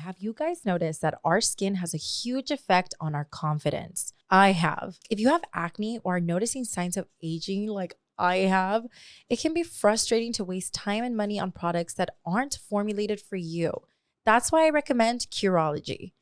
have you guys noticed that our skin has a huge effect on our confidence? I have. If you have acne or are noticing signs of aging like I have, it can be frustrating to waste time and money on products that aren't formulated for you. That's why I recommend Curology.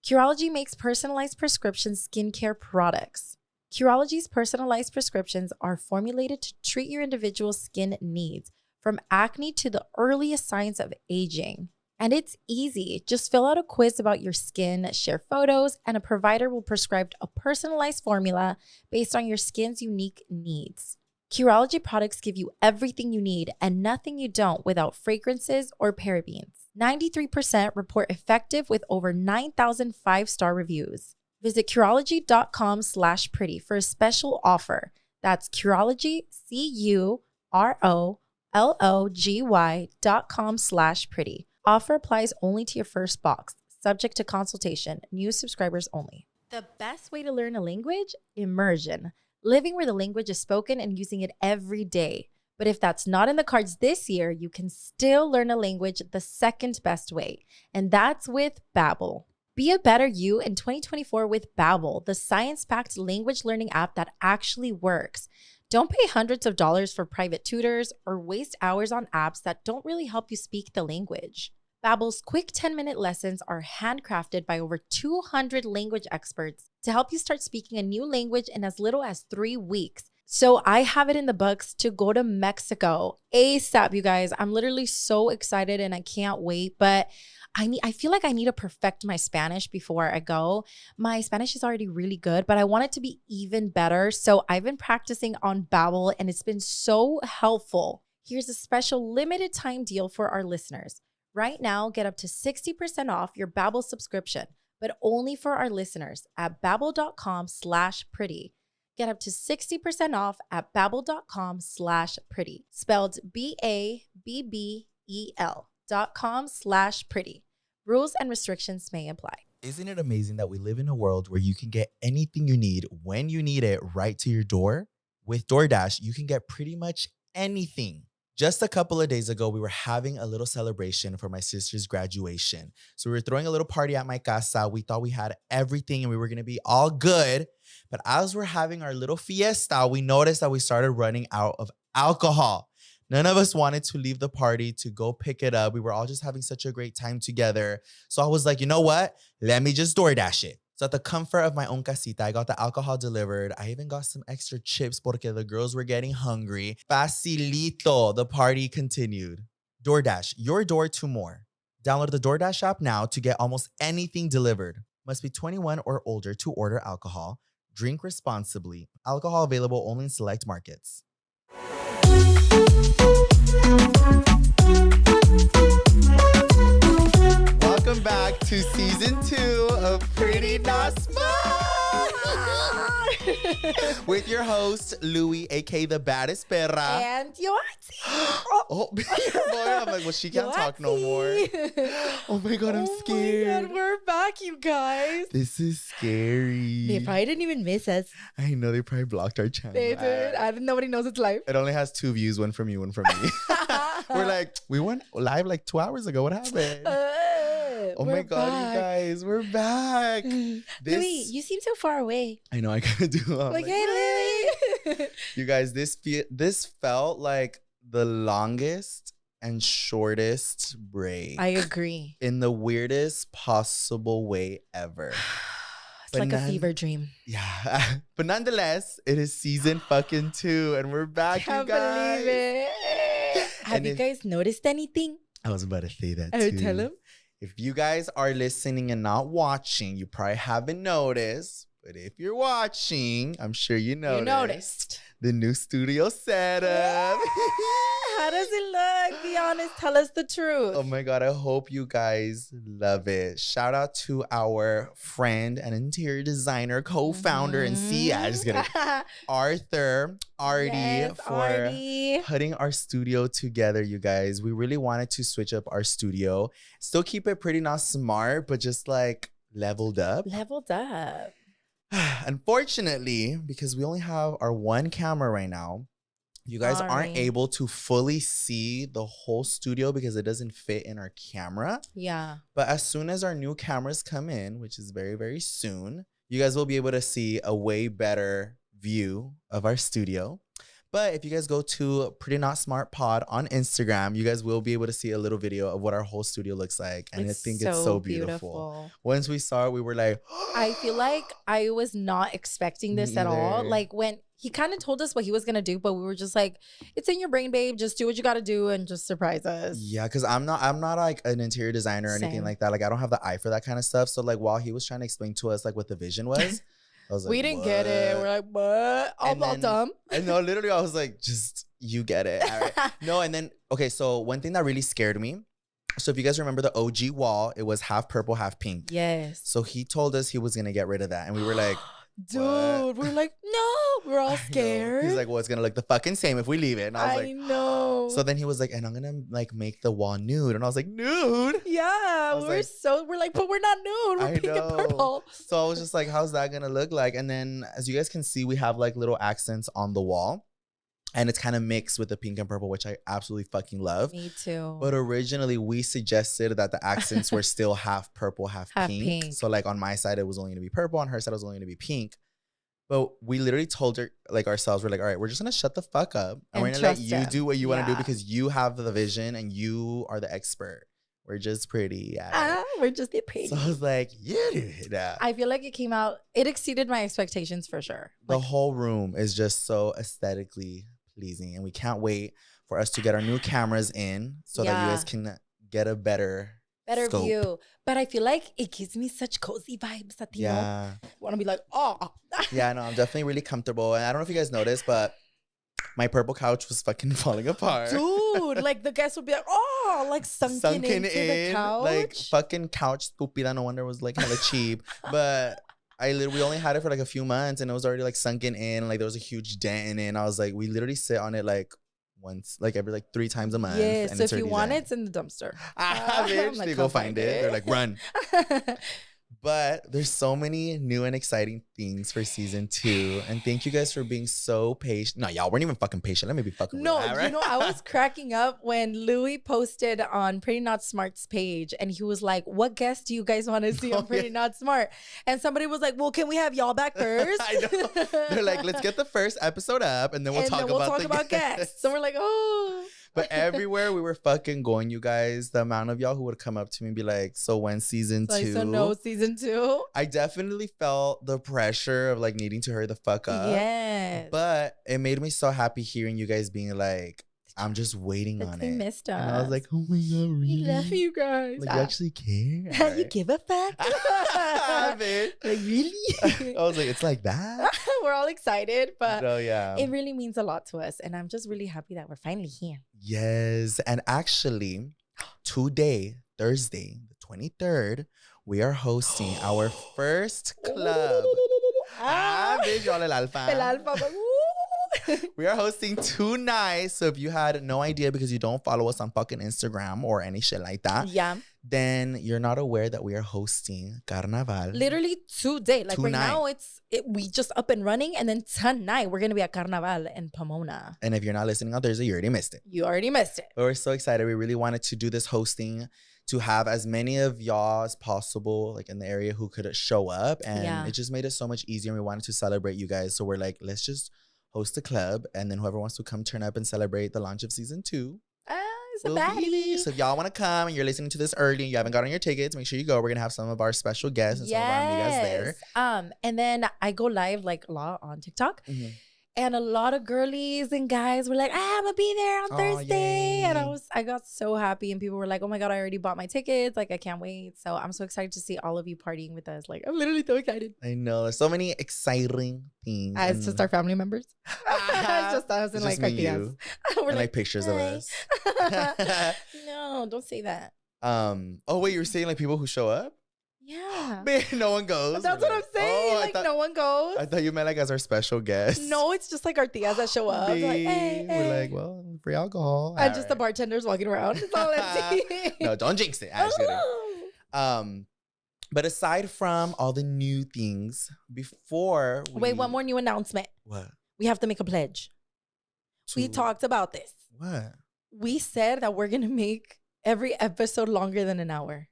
Curology makes personalized prescription skincare products. Curology's personalized prescriptions are formulated to treat your individual skin needs, from acne to the earliest signs of aging. And it's easy. Just fill out a quiz about your skin, share photos, and a provider will prescribe a personalized formula based on your skin's unique needs. Curology products give you everything you need and nothing you don't without fragrances or parabens. 93% report effective with over 9,000 five-star reviews. Visit Curology.com/pretty for a special offer. That's Curology, CUROLOGY.com/pretty. Offer applies only to your first box. Subject to consultation. New subscribers only. The best way to learn a language? Immersion. Living where the language is spoken and using it every day. But if that's not in the cards this year, you can still learn a language the second best way. And that's with Babbel. Be a better you in 2024 with Babbel, the science-packed language learning app that actually works. Don't pay hundreds of dollars for private tutors or waste hours on apps that don't really help you speak the language. Babbel's quick 10-minute lessons are handcrafted by over 200 language experts to help you start speaking a new language in as little as 3 weeks. So I have it in the books to go to Mexico ASAP, you guys. I'm literally so excited and I can't wait, but I feel like I need to perfect my Spanish before I go. My Spanish is already really good, but I want it to be even better. So I've been practicing on Babbel and it's been so helpful. Here's a special limited time deal for our listeners. Right now, get up to 60% off your Babbel subscription, but only for our listeners at babbel.com/pretty. Get up to 60% off at babbel.com/pretty. Spelled BABBEL.com/pretty. Rules and restrictions may apply. Isn't it amazing that we live in a world where you can get anything you need when you need it right to your door? With DoorDash, you can get pretty much anything. Just a couple of days ago, we were having a little celebration for my sister's graduation. So we were throwing a little party at my casa. We thought we had everything and we were going to be all good. But as we're having our little fiesta, we noticed that we started running out of alcohol. None of us wanted to leave the party to go pick it up. We were all just having such a great time together. So I was like, you know what? Let me just DoorDash it. So at the comfort of my own casita, I got the alcohol delivered. I even got some extra chips porque the girls were getting hungry. Facilito. The party continued. DoorDash, your door to more. Download the DoorDash app now to get almost anything delivered. Must be 21 or older to order alcohol. Drink responsibly. Alcohol available only in select markets. Welcome back to season 2 of Pretty Not Smart with your host Louie, aka the baddest perra, And Yoatzi. Oh, boy, I'm like, well, she can't talk no more. Oh my god, I'm scared. Oh my god, we're back, you guys. This is scary. They probably didn't even miss us. I know they probably blocked our channel. They did. Nobody knows it's live. It only has 2 views, one from you, one from me. We're like, we went live like 2 hours ago. What happened? Oh my god, back. You guys, we're back. Louie, you seem so far away. I know, I gotta do like, hey, Louie. You guys, this felt like the longest and shortest break. I agree. In the weirdest possible way ever. It's like a fever dream. Yeah. But nonetheless, it is season fucking 2 and we're back, Can't you guys. believe it. Have you guys noticed anything? I was about to say that Oh, too. tell them. If you guys are listening and not watching, you probably haven't noticed. But if you're watching, I'm sure you noticed. The new studio setup. How does it look? Be honest. Tell us the truth. Oh my God. I hope you guys love it. Shout out to our friend and interior designer, co-founder, and CEO. Just kidding. Arthur, Artie, for putting our studio together, you guys. We really wanted to switch up our studio. Still keep it pretty not smart, but just like leveled up. Leveled up. Unfortunately, because we only have our one camera right now, You guys Sorry. aren't able to fully see the whole studio because it doesn't fit in our camera. Yeah. But as soon as our new cameras come in, which is very, very soon, you guys will be able to see a way better view of our studio. But if you guys go to Pretty Not Smart Pod on Instagram, you guys will be able to see a little video of what our whole studio looks like. And I think it's so beautiful. Once we saw it, we were like, I feel like I was not expecting this at all. Like when he kind of told us what he was going to do, but we were just like, it's in your brain, babe. Just do what you got to do and just surprise us. Yeah, because I'm not like an interior designer or anything like that. Like I don't have the eye for that kind of stuff. So like while he was trying to explain to us like what the vision was, I was like, we didn't get it. We're like, what? I'm all dumb. And no, literally, I was like, just you get it. All right. No, and then okay. So one thing that really scared me. So if you guys remember the OG wall, it was half purple, half pink. Yes. So he told us he was gonna get rid of that, and we were like, dude, we're like, no. We're all scared. He's like, well, it's gonna look the fucking same if we leave it. And I was like, know. So then he was like, and I'm gonna like make the wall nude, and I was like, nude? Yeah, we're like, but we're not nude. We're pink and purple. So I was just like, how's that gonna look like? And then as you guys can see, we have like little accents on the wall. And it's kind of mixed with the pink and purple, which I absolutely fucking love. Me too. But originally, we suggested that the accents were still half purple, half pink. So like on my side, it was only gonna be purple. On her side, it was only gonna be pink. But we literally told her, like ourselves, we're like, all right, we're just gonna shut the fuck up. And we're gonna let you do what you want to do because you have the vision and you are the expert. We're just pretty. We're just pretty. So I was like, yeah. I feel like it exceeded my expectations for sure. The whole room is just so aesthetically pleasing. And we can't wait for us to get our new cameras in so that you guys can get a better scope. View. But I feel like it gives me such cozy vibes that you want to be like, oh. Yeah, no, I'm definitely really comfortable. And I don't know if you guys noticed, but my purple couch was fucking falling apart. Dude, like the guests would be like, oh, like sunken into the couch. Like fucking couch stupida. No wonder it was like hella cheap. But we only had it for like a few months and it was already like sunken in. Like there was a huge dent in it. And I was like, we literally sit on it like once, like every like 3 times a month. Yeah, and so if you want it, it's in the dumpster. Bitch, like, they go find it. They're like, run. But there's so many new and exciting things for season 2. And thank you guys for being so patient. No, y'all weren't even fucking patient. Let me be fucking No, with that, right? you know, I was cracking up when Louie posted on Pretty Not Smart's page and he was like, what guests do you guys want to see on Pretty Not Smart? And somebody was like, well, can we have y'all back first? I know. They're like, let's get the first episode up and then we'll talk about guests. So we're like, oh. But everywhere we were fucking going, you guys, the amount of y'all who would come up to me and be like, so when season 2? So no season 2? I definitely felt the pressure of like needing to hurry the fuck up. Yes. But it made me so happy hearing you guys being like, I'm just waiting on it. They missed us. And I was like, oh my God, really? We love you guys. Like, you actually care? Right. You give a fuck? Like, really? I was like, it's like that? We're all excited, but yeah, it really means a lot to us. And I'm just really happy that we're finally here. Yes. And actually, today, Thursday, the 23rd, we are hosting our first club. Bitch, y'all el alfa. El alfa. We are hosting 2 nights. So if you had no idea because you don't follow us on fucking Instagram or any shit like that, then you're not aware that we are hosting Carnaval. Literally today. Like right now, we just up and running. And then tonight, we're going to be at Carnaval in Pomona. And if you're not listening on Thursday, you already missed it. You already missed it. But we're so excited. We really wanted to do this hosting to have as many of y'all as possible like in the area who could show up. And it just made it so much easier. And we wanted to celebrate you guys. So we're like, let's just host a club, and then whoever wants to come turn up and celebrate the launch of season 2. It's a baddie. So if y'all want to come and you're listening to this early and you haven't gotten your tickets, make sure you go. We're gonna have some of our special guests and some of our amigas there. And then I go live like a lot on TikTok. And a lot of girlies and guys were like, I'm gonna be there on Thursday. Yay. And I got so happy. And people were like, oh my God, I already bought my tickets. Like, I can't wait. So I'm so excited to see all of you partying with us. Like, I'm literally so excited. I know. There's so many exciting things. It's just our family members. It's just us and like our tias. We're like pictures of us. No, don't say that. Oh, wait, you were saying like people who show up? Yeah. Man, no one goes. But that's what I'm saying. No one goes. I thought you meant like as our special guest. No, it's just like our tias that show up. Like, hey. We're like, well, free alcohol. And just the bartenders walking around. It's all empty. No, don't jinx it. But aside from all the new things, before Wait, one more new announcement. What? We have to make a pledge. We talked about this. What? We said that we're going to make every episode longer than an hour.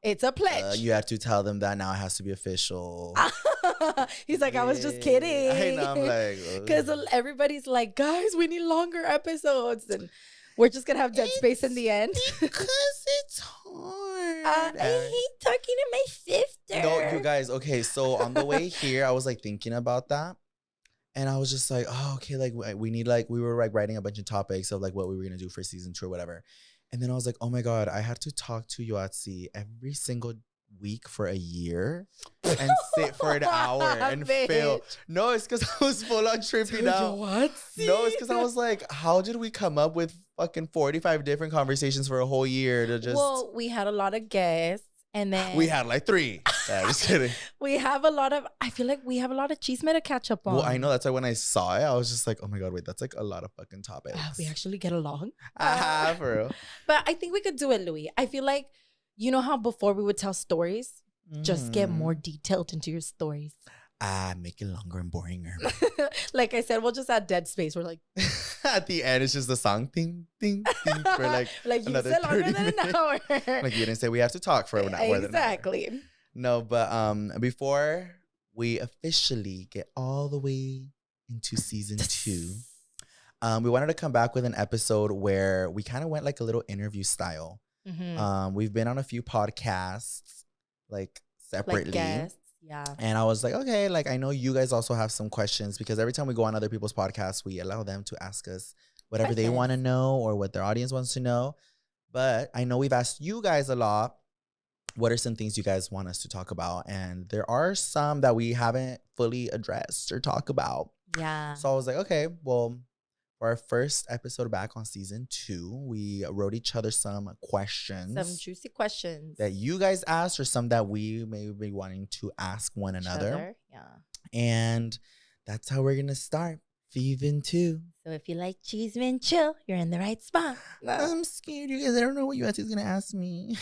It's a pledge. You have to tell them that now it has to be official. He's like, I was just kidding. I know, I'm like... Because everybody's like, guys, we need longer episodes. And we're just going to have dead space in the end. Because it's hard. I hate talking to my sister. No, you guys, okay, so on the way here, I was like thinking about that. And I was just like, oh, okay, like we need like, we were like writing a bunch of topics of like what we were going to do for season 2 or whatever. And then I was like, oh my God, I had to talk to Yoatzi every single week for a year and sit for an hour and fail. No, it's because I was full on tripping out. Yoatzi? No, it's because I was like, how did we come up with fucking 45 different conversations for a whole year to just... Well, we had a lot of guests. And then we had like 3. I'm just kidding. We have a lot of, I feel like we have a lot of chisme to catch up on. Well, I know. That's why when I saw it, I was just like, oh my God, wait, that's like a lot of fucking topics. We actually get along. For real. But I think we could do it, Louie. I feel like, you know how before we would tell stories? Just get more detailed into your stories. Make it longer and boringer. Like I said, we'll just add dead space. We're like... At the end, it's just the song, ding, ding, ding, for like you another said longer 30 than minutes. an hour. Like you didn't say we have to talk for an hour. Exactly. No, but before we officially get all the way into season 2, we wanted to come back with an episode where we kind of went like a little interview style. We've been on a few podcasts, like separately. Like guests, yeah. And I was like, okay, like I know you guys also have some questions because every time we go on other people's podcasts, we allow them to ask us whatever they want to know or what their audience wants to know. But I know we've asked you guys a lot. What are some things you guys want us to talk about? And there are some that we haven't fully addressed or talk about. Yeah. So I was like, okay, well, for our first episode back on season 2, we wrote each other some questions. Some juicy questions. That you guys asked or some that we may be wanting to ask one another. Yeah. And that's how we're going to start season 2. So if you like chisme and chill, you're in the right spot. I'm scared, you guys. I don't know what Yoatzi is going to ask me.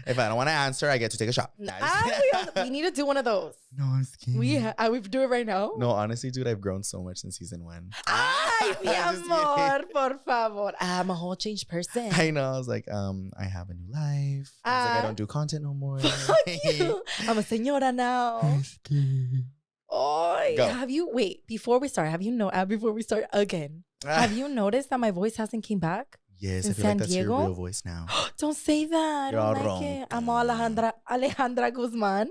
If I don't want to answer, I get to take a shot. We need to do one of those. No, I'm scared. We do it right now. No, honestly, dude, I've grown so much since season 1. Ay, mi amor, por favor. I'm a whole changed person. I know. I was like, I have a new life. I was like, I don't do content no more. I'm a señora now. Oh, before we start again, have you noticed that my voice hasn't came back? Yes, I feel like that's your real voice now. Don't say that. I don't like it. I'm Alejandra Guzman.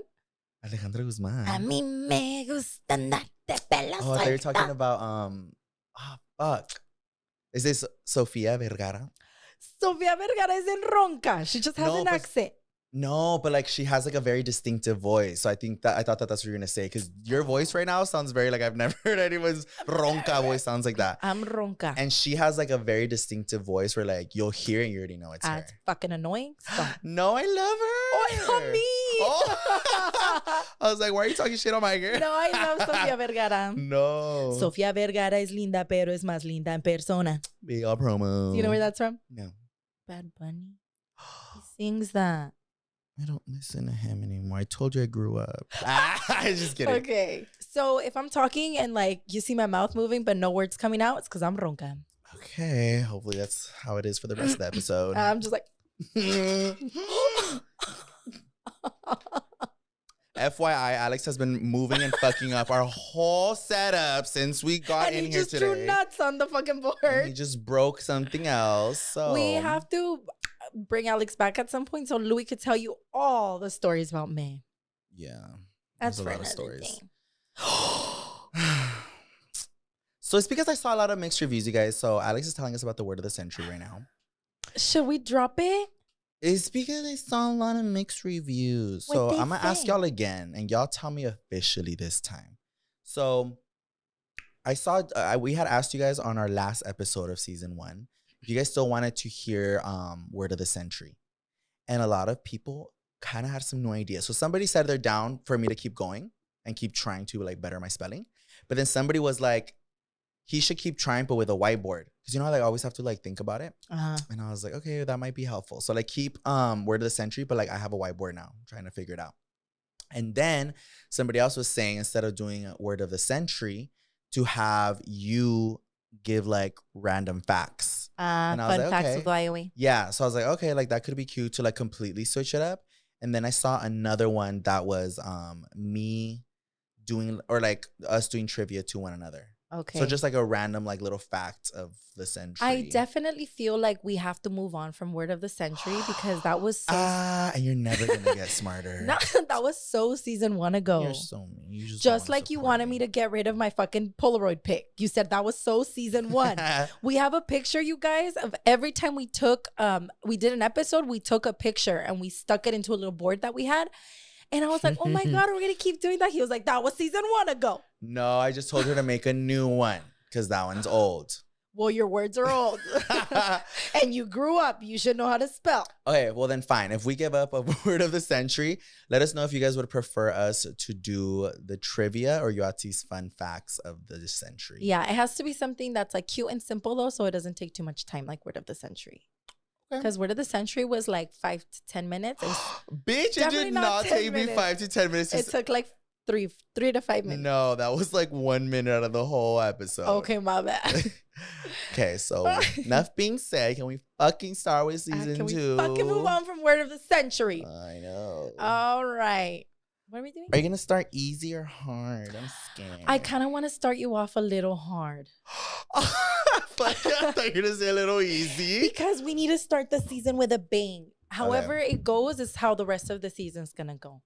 Alejandra Guzman. A mí me gusta andar de pelo suelta. They're talking about, fuck. Is this Sofia Vergara? Sofia Vergara isn't ronca. She just has an accent. No, but like she has like a very distinctive voice. So I thought that's what you're gonna say because your voice right now sounds very like I've never heard anyone's ronca voice sounds like that. I'm ronca, and she has like a very distinctive voice where like you'll hear and you already know it's her. It's fucking annoying. So. No, I love her. Oh, me. Oh. I was like, why are you talking shit on my girl? No, I love Sofia Vergara. No, Sofia Vergara es linda, pero es más linda en persona. Big all promo. Do you know where that's from? No. Bad Bunny. He sings that. I don't listen to him anymore. I told you I grew up. I'm just kidding. Okay. So if I'm talking and like you see my mouth moving but no words coming out, it's because I'm ronca. Okay. Hopefully that's how it is for the rest of the episode. I'm just like. FYI, Alex has been moving and fucking up our whole setup since we got in here today. And he just threw nuts on the fucking board. And he just broke something else. So we have to bring Alex back at some point so Louie could tell you all the stories about me. Yeah. That's a for lot of stories. Thing. So it's because I saw a lot of mixed reviews, you guys. So Alex is telling us about the word of the century right now. Should we drop it? It's because I saw a lot of mixed reviews. So I'm going to ask y'all again and y'all tell me officially this time. So I saw, we had asked you guys on our last episode of season 1, if you guys still wanted to hear word of the century. And a lot of people kind of had some new ideas. So somebody said they're down for me to keep going and keep trying to like better my spelling. But then somebody was like, he should keep trying, but with a whiteboard. Because you know how like, I always have to like think about it? And I was like, okay, that might be helpful. So like keep word of the century, but like I have a whiteboard now. I'm trying to figure it out. And then somebody else was saying instead of doing a word of the century, to have you give like random facts. And I was Fun like, facts okay. with Louie. Yeah. So I was like, okay, like that could be cute to like completely switch it up. And then I saw another one that was me doing, or like us doing trivia to one another. Okay. So just like a random like little fact of the century. I definitely feel like we have to move on from word of the century because that was so. And you're never gonna get smarter. No, that was so season 1 ago. You're so mean. You just like you wanted me to get rid of my fucking Polaroid pic. You said that was so season 1. We have a picture, you guys, of every time we took, we did an episode, we took a picture and we stuck it into a little board that we had. And I was like, oh my God, we're going to keep doing that. He was like, that was season 1 ago. No, I just told her to make a new one because that one's old. Well, your words are old. And you grew up. You should know how to spell. Okay, well then fine. If we give up a word of the century, let us know if you guys would prefer us to do the trivia or Yoatzi's fun facts of the century. Yeah, it has to be something that's like cute and simple though, so it doesn't take too much time like word of the century. Because word of the century was like 5 to 10 minutes. Bitch, it did not take me 5 to 10 minutes. It took like 3 to 5 minutes. No, that was like 1 minute out of the whole episode. Okay, my bad. Okay, so enough being said, can we fucking start with season 2? Can we fucking move on from word of the century? I know. All right. What are we doing? Are you going to start easy or hard? I'm scared. I kind of want to start you off a little hard. I thought you were going to say a little easy. Because we need to start the season with a bang. However it goes is how the rest of the season's going to go.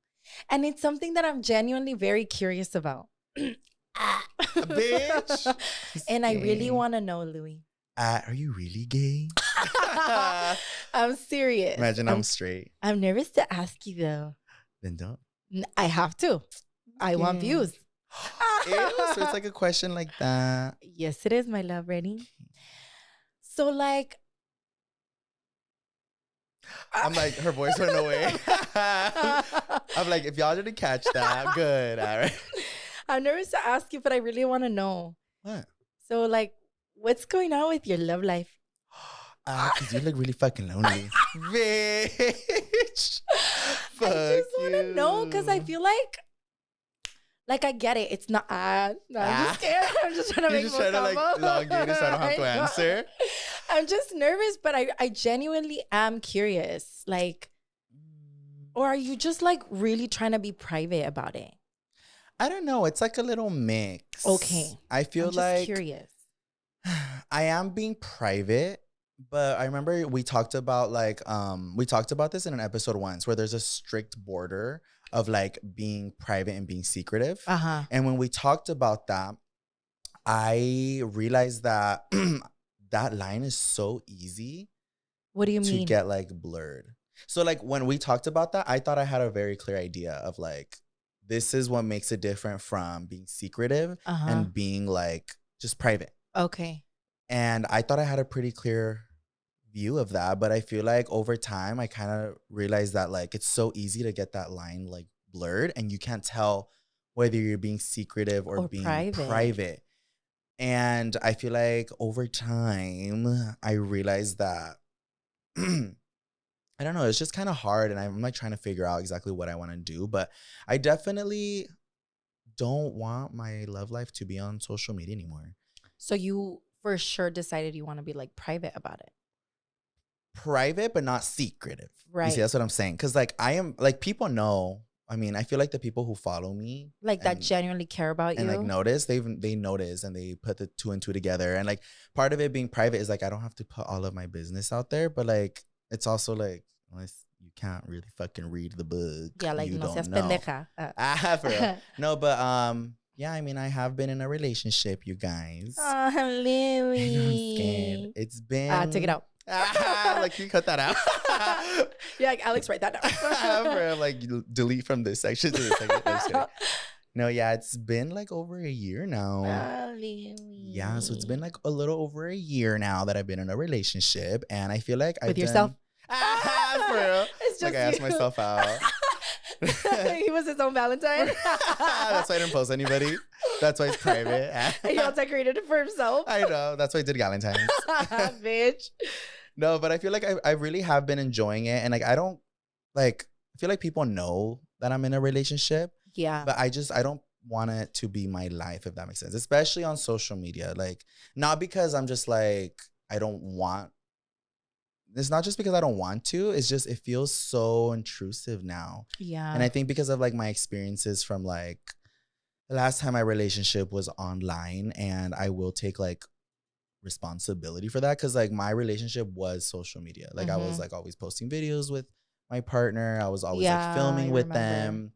And it's something that I'm genuinely very curious about. Bitch. And I really want to know, Louie. Are you really gay? I'm serious. Imagine I'm straight. I'm nervous to ask you, though. Then don't. I have to. I want views. Ew, so it's like a question like that. Yes, it is, my love. Ready? So, like... I'm like, her voice went away. I'm like, if y'all didn't catch that, good. All right. I'm nervous to ask you, but I really want to know. What? So, like, what's going on with your love life? Because you look really fucking lonely. Bitch. I just want to know because I feel like I get it. It's not, I'm just scared. I'm just trying to make more combo. Like elongate it so I don't have to answer. I'm just nervous, but I genuinely am curious. Like, or are you just like really trying to be private about it? I don't know. It's like a little mix. Okay. I feel I'm just like curious. I am being private, but I remember we talked about this in an episode once where there's a strict border of like being private and being secretive. Uh-huh. And when we talked about that, I realized that that line is so easy. What do you mean? To get like blurred. So like when we talked about that, I thought I had a very clear idea of like, this is what makes it different from being secretive and being like just private. Okay. And I thought I had a pretty clear view of that, but I feel like over time I kind of realized that like it's so easy to get that line like blurred and you can't tell whether you're being secretive or being private. And I feel like over time I realized that I don't know, it's just kind of hard and I'm like trying to figure out exactly what I want to do, but I definitely don't want my love life to be on social media anymore. So you for sure decided you want to be like private about it. Private, but not secretive. Right. You see, that's what I'm saying. Because like I am, like people know. I mean, I feel like the people who follow me, like that genuinely care about you, and like notice, they notice and they put the 2 and 2 together. And like part of it being private is like I don't have to put all of my business out there, but like it's also like you can't really fucking read the book. Yeah, like you no seas know. pendeja. For real. No, but yeah, I mean, I have been in a relationship, you guys. Oh, Louie. I'm scared. It's been. Take it out. Like you cut that out. Yeah, like, Alex, write that down. For, like delete from this section to this section. No, yeah, it's been like over a year now. Yeah, so it's been like a little over a year now that I've been in a relationship, and I feel like with yourself. For real. It's just like I asked myself out. He was his own Valentine. That's why I didn't post anybody. That's why it's private. He all decorated it for himself. I know. That's why I did Valentine's. Bitch. No, but I feel like I really have been enjoying it. And like, I feel like people know that I'm in a relationship. Yeah. But I don't want it to be my life, if that makes sense, especially on social media. Like, not because I'm just like, I don't want, it's not just because I don't want to, it's just, it feels so intrusive now. Yeah. And I think because of like my experiences from like the last time my relationship was online, and I will take like responsibility for that, because like my relationship was social media. Like I was like always posting videos with my partner. I was always like filming with them.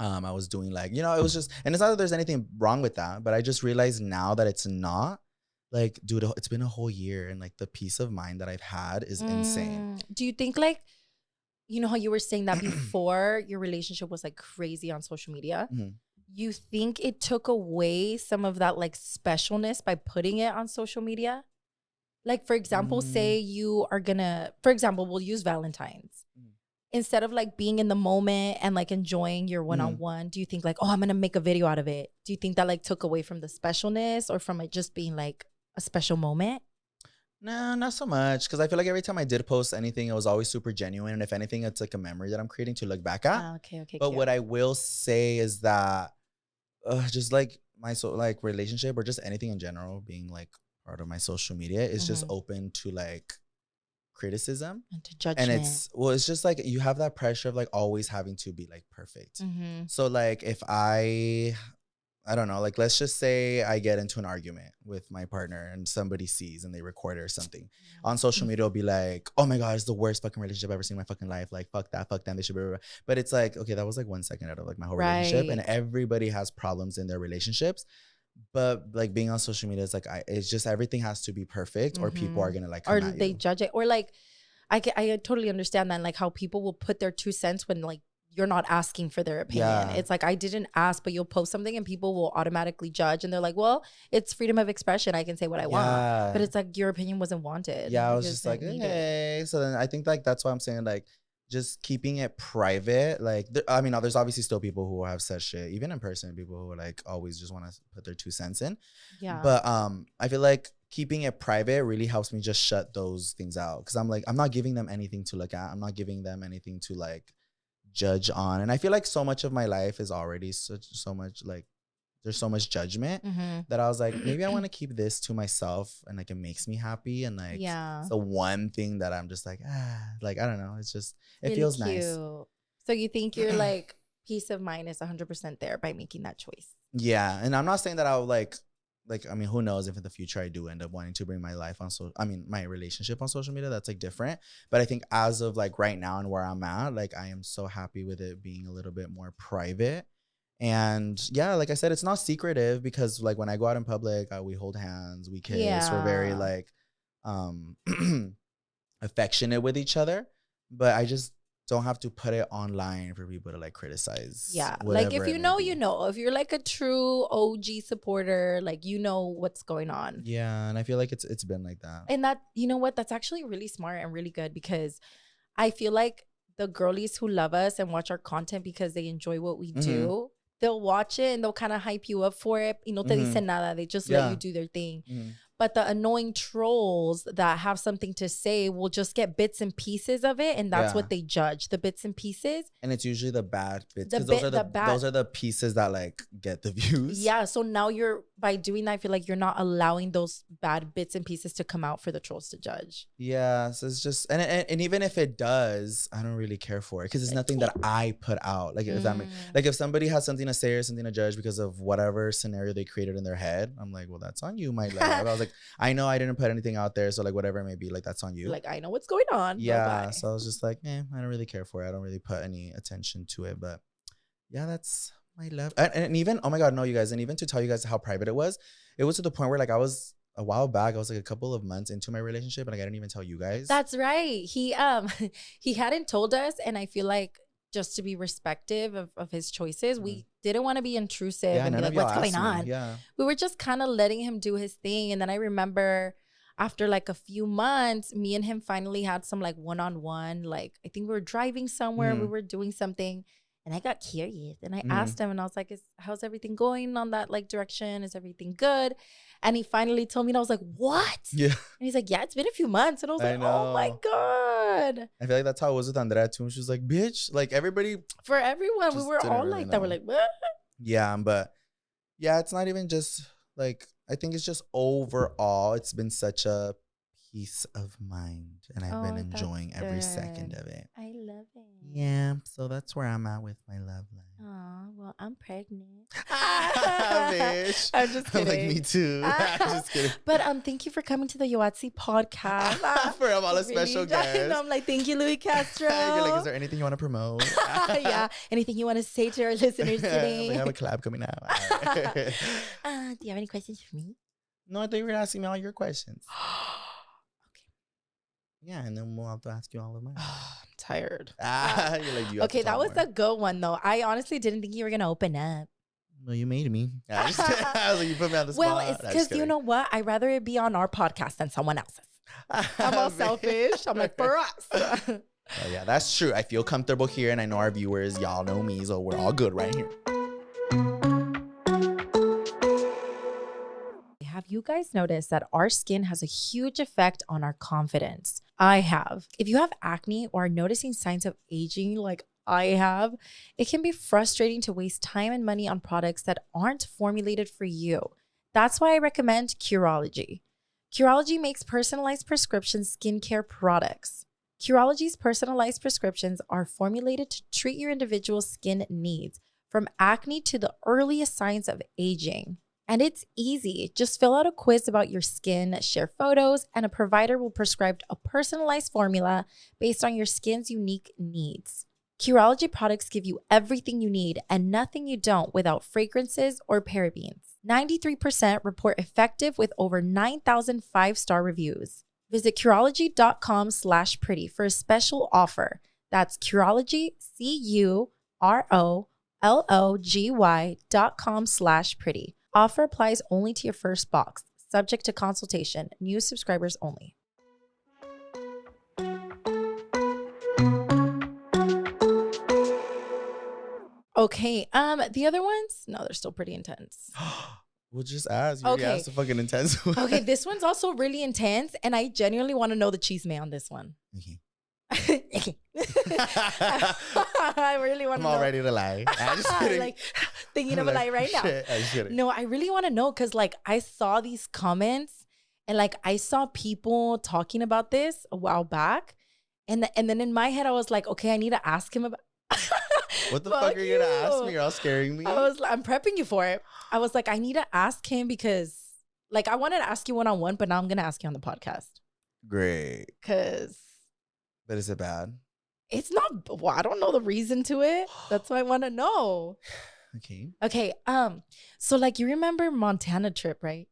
I was doing like, you know, it was just, and it's not that there's anything wrong with that, but I just realized now that it's not. Like, dude, it's been a whole year, and like the peace of mind that I've had is insane. Do you think like, you know how you were saying that before your relationship was like crazy on social media? You think it took away some of that like specialness by putting it on social media? Like, for example, say you are gonna, for example, we'll use Valentine's. Instead of like being in the moment and like enjoying your one-on-one, do you think like, oh, I'm gonna make a video out of it? Do you think that like took away from the specialness, or from it just being like a special moment? No, not so much. Because I feel like every time I did post anything, it was always super genuine. And if anything, it's like a memory that I'm creating to look back at. Okay. But what I will say is that just like my like relationship, or just anything in general, being like part of my social media is just open to like criticism and to judgment. And it's just like you have that pressure of like always having to be like perfect. So like if I don't know, like let's just say I get into an argument with my partner and somebody sees and they record it or something. On social media, it'll be like, oh my God, it's the worst fucking relationship I've ever seen in my fucking life. Like, fuck that, fuck them, they should be. But it's like, okay, that was like 1 second out of like my whole relationship. And everybody has problems in their relationships. But like being on social media, it's like, it's just everything has to be perfect or people are going to like come or at they you. judge it. Or like, I totally understand that, like how people will put their 2 cents when like you're not asking for their opinion. Yeah. It's like, I didn't ask, but you'll post something and people will automatically judge. And they're like, well, it's freedom of expression. I can say what I want. But it's like, your opinion wasn't wanted. Yeah, I was just like, hey. So then I think like, that's why I'm saying like, just keeping it private. Like, I mean, there's obviously still people who have said shit, even in person, people who like always just want to put their 2 cents in. Yeah. But I feel like keeping it private really helps me just shut those things out. Cause I'm like, I'm not giving them anything to look at. I'm not giving them anything to like judge on. And I feel like so much of my life is already so much like, there's so much judgment that I was like, maybe I want to keep this to myself, and like it makes me happy, and like it's the one thing that I'm just like, like I don't know, it's just it really feels cute. Nice. So you think your like peace of mind is 100% there by making that choice? Yeah, and I'm not saying that I'll like I mean, who knows if in the future I do end up wanting to bring my life on my relationship on social media, that's like different. But I think as of like right now and where I'm at, like I am so happy with it being a little bit more private. And yeah, like I said, it's not secretive, because like when I go out in public, we hold hands, we kiss, we're very like affectionate with each other. But I just don't have to put it online for people to like criticize. Yeah, like if you know, if you're like a true OG supporter, like you know what's going on. Yeah, and I feel like it's been like that. And that, you know what, that's actually really smart and really good, because I feel like the girlies who love us and watch our content because they enjoy what we do, they'll watch it and they'll kind of hype you up for it. Y no te dicen nada. They just let you do their thing. But the annoying trolls that have something to say will just get bits and pieces of it, and that's what they judge, the bits and pieces. And it's usually the bad bits, because those are the pieces that like get the views. Yeah, so now by doing that, I feel like you're not allowing those bad bits and pieces to come out for the trolls to judge. Yeah, so it's just, and even if it does, I don't really care for it, because it's nothing that I put out. Like if if somebody has something to say or something to judge because of whatever scenario they created in their head, I'm like, well, that's on you, my love. I was like, I know I didn't put anything out there, so like whatever it may be, like that's on you. Like, I know what's going on. Yeah, so I was just like, I don't really care for it. I don't really put any attention to it. But yeah, that's my love. And even, oh my God, no, you guys, and even to tell you guys how private it was to the point where like I was a while back, I was like a couple of months into my relationship, and like I didn't even tell you guys. That's right. He hadn't told us, and I feel like, just to be respective of his choices, we didn't want to be intrusive and be like, what's going on? Yeah. We were just kind of letting him do his thing. And then I remember after like a few months, me and him finally had some like one-on-one, like I think we were driving somewhere, we were doing something, and I got curious and I asked him, and I was like, how's everything going on that like direction? Is everything good? And he finally told me, and I was like, what? Yeah. And he's like, yeah, it's been a few months. And I was like, oh my God. I feel like that's how it was with Andrea too. She was like, bitch, like everybody. For everyone, we were all like that. We're like, what? Yeah, but Yeah, it's not even just like, I think it's just overall, it's been such a peace of mind, and I've been Oh, that's enjoying every second good. of it. I love it. Yeah, so that's where I'm at with my love life. Oh, well, I'm pregnant. Bitch. I'm just I'm kidding. like, me too. I'm just kidding. But thank you for coming to the Yoatzi podcast. For all the special I guests. know, I'm like, thank you, Louie Castro. You're like, is there anything you want to promote? Yeah. Anything you want to say to our listeners today? We have a collab coming out. Do you have any questions for me? No, I thought you were asking me all your questions. Yeah, and then we'll have to ask you all of mine. I'm tired. You're like, you have Okay, to that talk was more. a good one, though. I honestly didn't think you were going to open up. Well, you made me. I was like, you put me on the spot. Well, it's because you know what? I'd rather it be on our podcast than someone else's. I'm all selfish. I'm like, for us. Oh, yeah, that's true. I feel comfortable here, and I know our viewers, y'all know me, so we're all good right here. Have you guys noticed that our skin has a huge effect on our confidence? I have. If you have acne or are noticing signs of aging like I have, it can be frustrating to waste time and money on products that aren't formulated for you. That's why I recommend Curology. Curology makes personalized prescription skincare products. Curology's personalized prescriptions are formulated to treat your individual skin needs, from acne to the earliest signs of aging. And it's easy. Just fill out a quiz about your skin, share photos, and a provider will prescribe a personalized formula based on your skin's unique needs. Curology products give you everything you need and nothing you don't without fragrances or parabens. 93% report effective with over 9,000 five-star reviews. Visit Curology.com/pretty for a special offer. That's Curology, CUROLOGY.com/pretty. Offer applies only to your first box. Subject to consultation. New subscribers only. Okay. The other ones? No, they're still pretty intense. We'll just ask. You already asked the fucking intense one. Okay, this one's also really intense, and I genuinely want to know the chisme on this one. Okay. I really want to know. I'm all ready to lie. I'm just kidding. Like thinking of a lie right now. Shit, I'm just kidding. No, I really want to know because like I saw these comments and like I saw people talking about this a while back, and then in my head I was like, okay, I need to ask him about. What the fuck are you gonna ask me? You're all scaring me. I'm prepping you for it. I was like, I need to ask him because like I wanted to ask you one-on-one, but now I'm gonna ask you on the podcast. Great. But is it bad? It's not. Well, I don't know the reason to it. That's why I want to know. Okay. So like you remember Montana trip, right?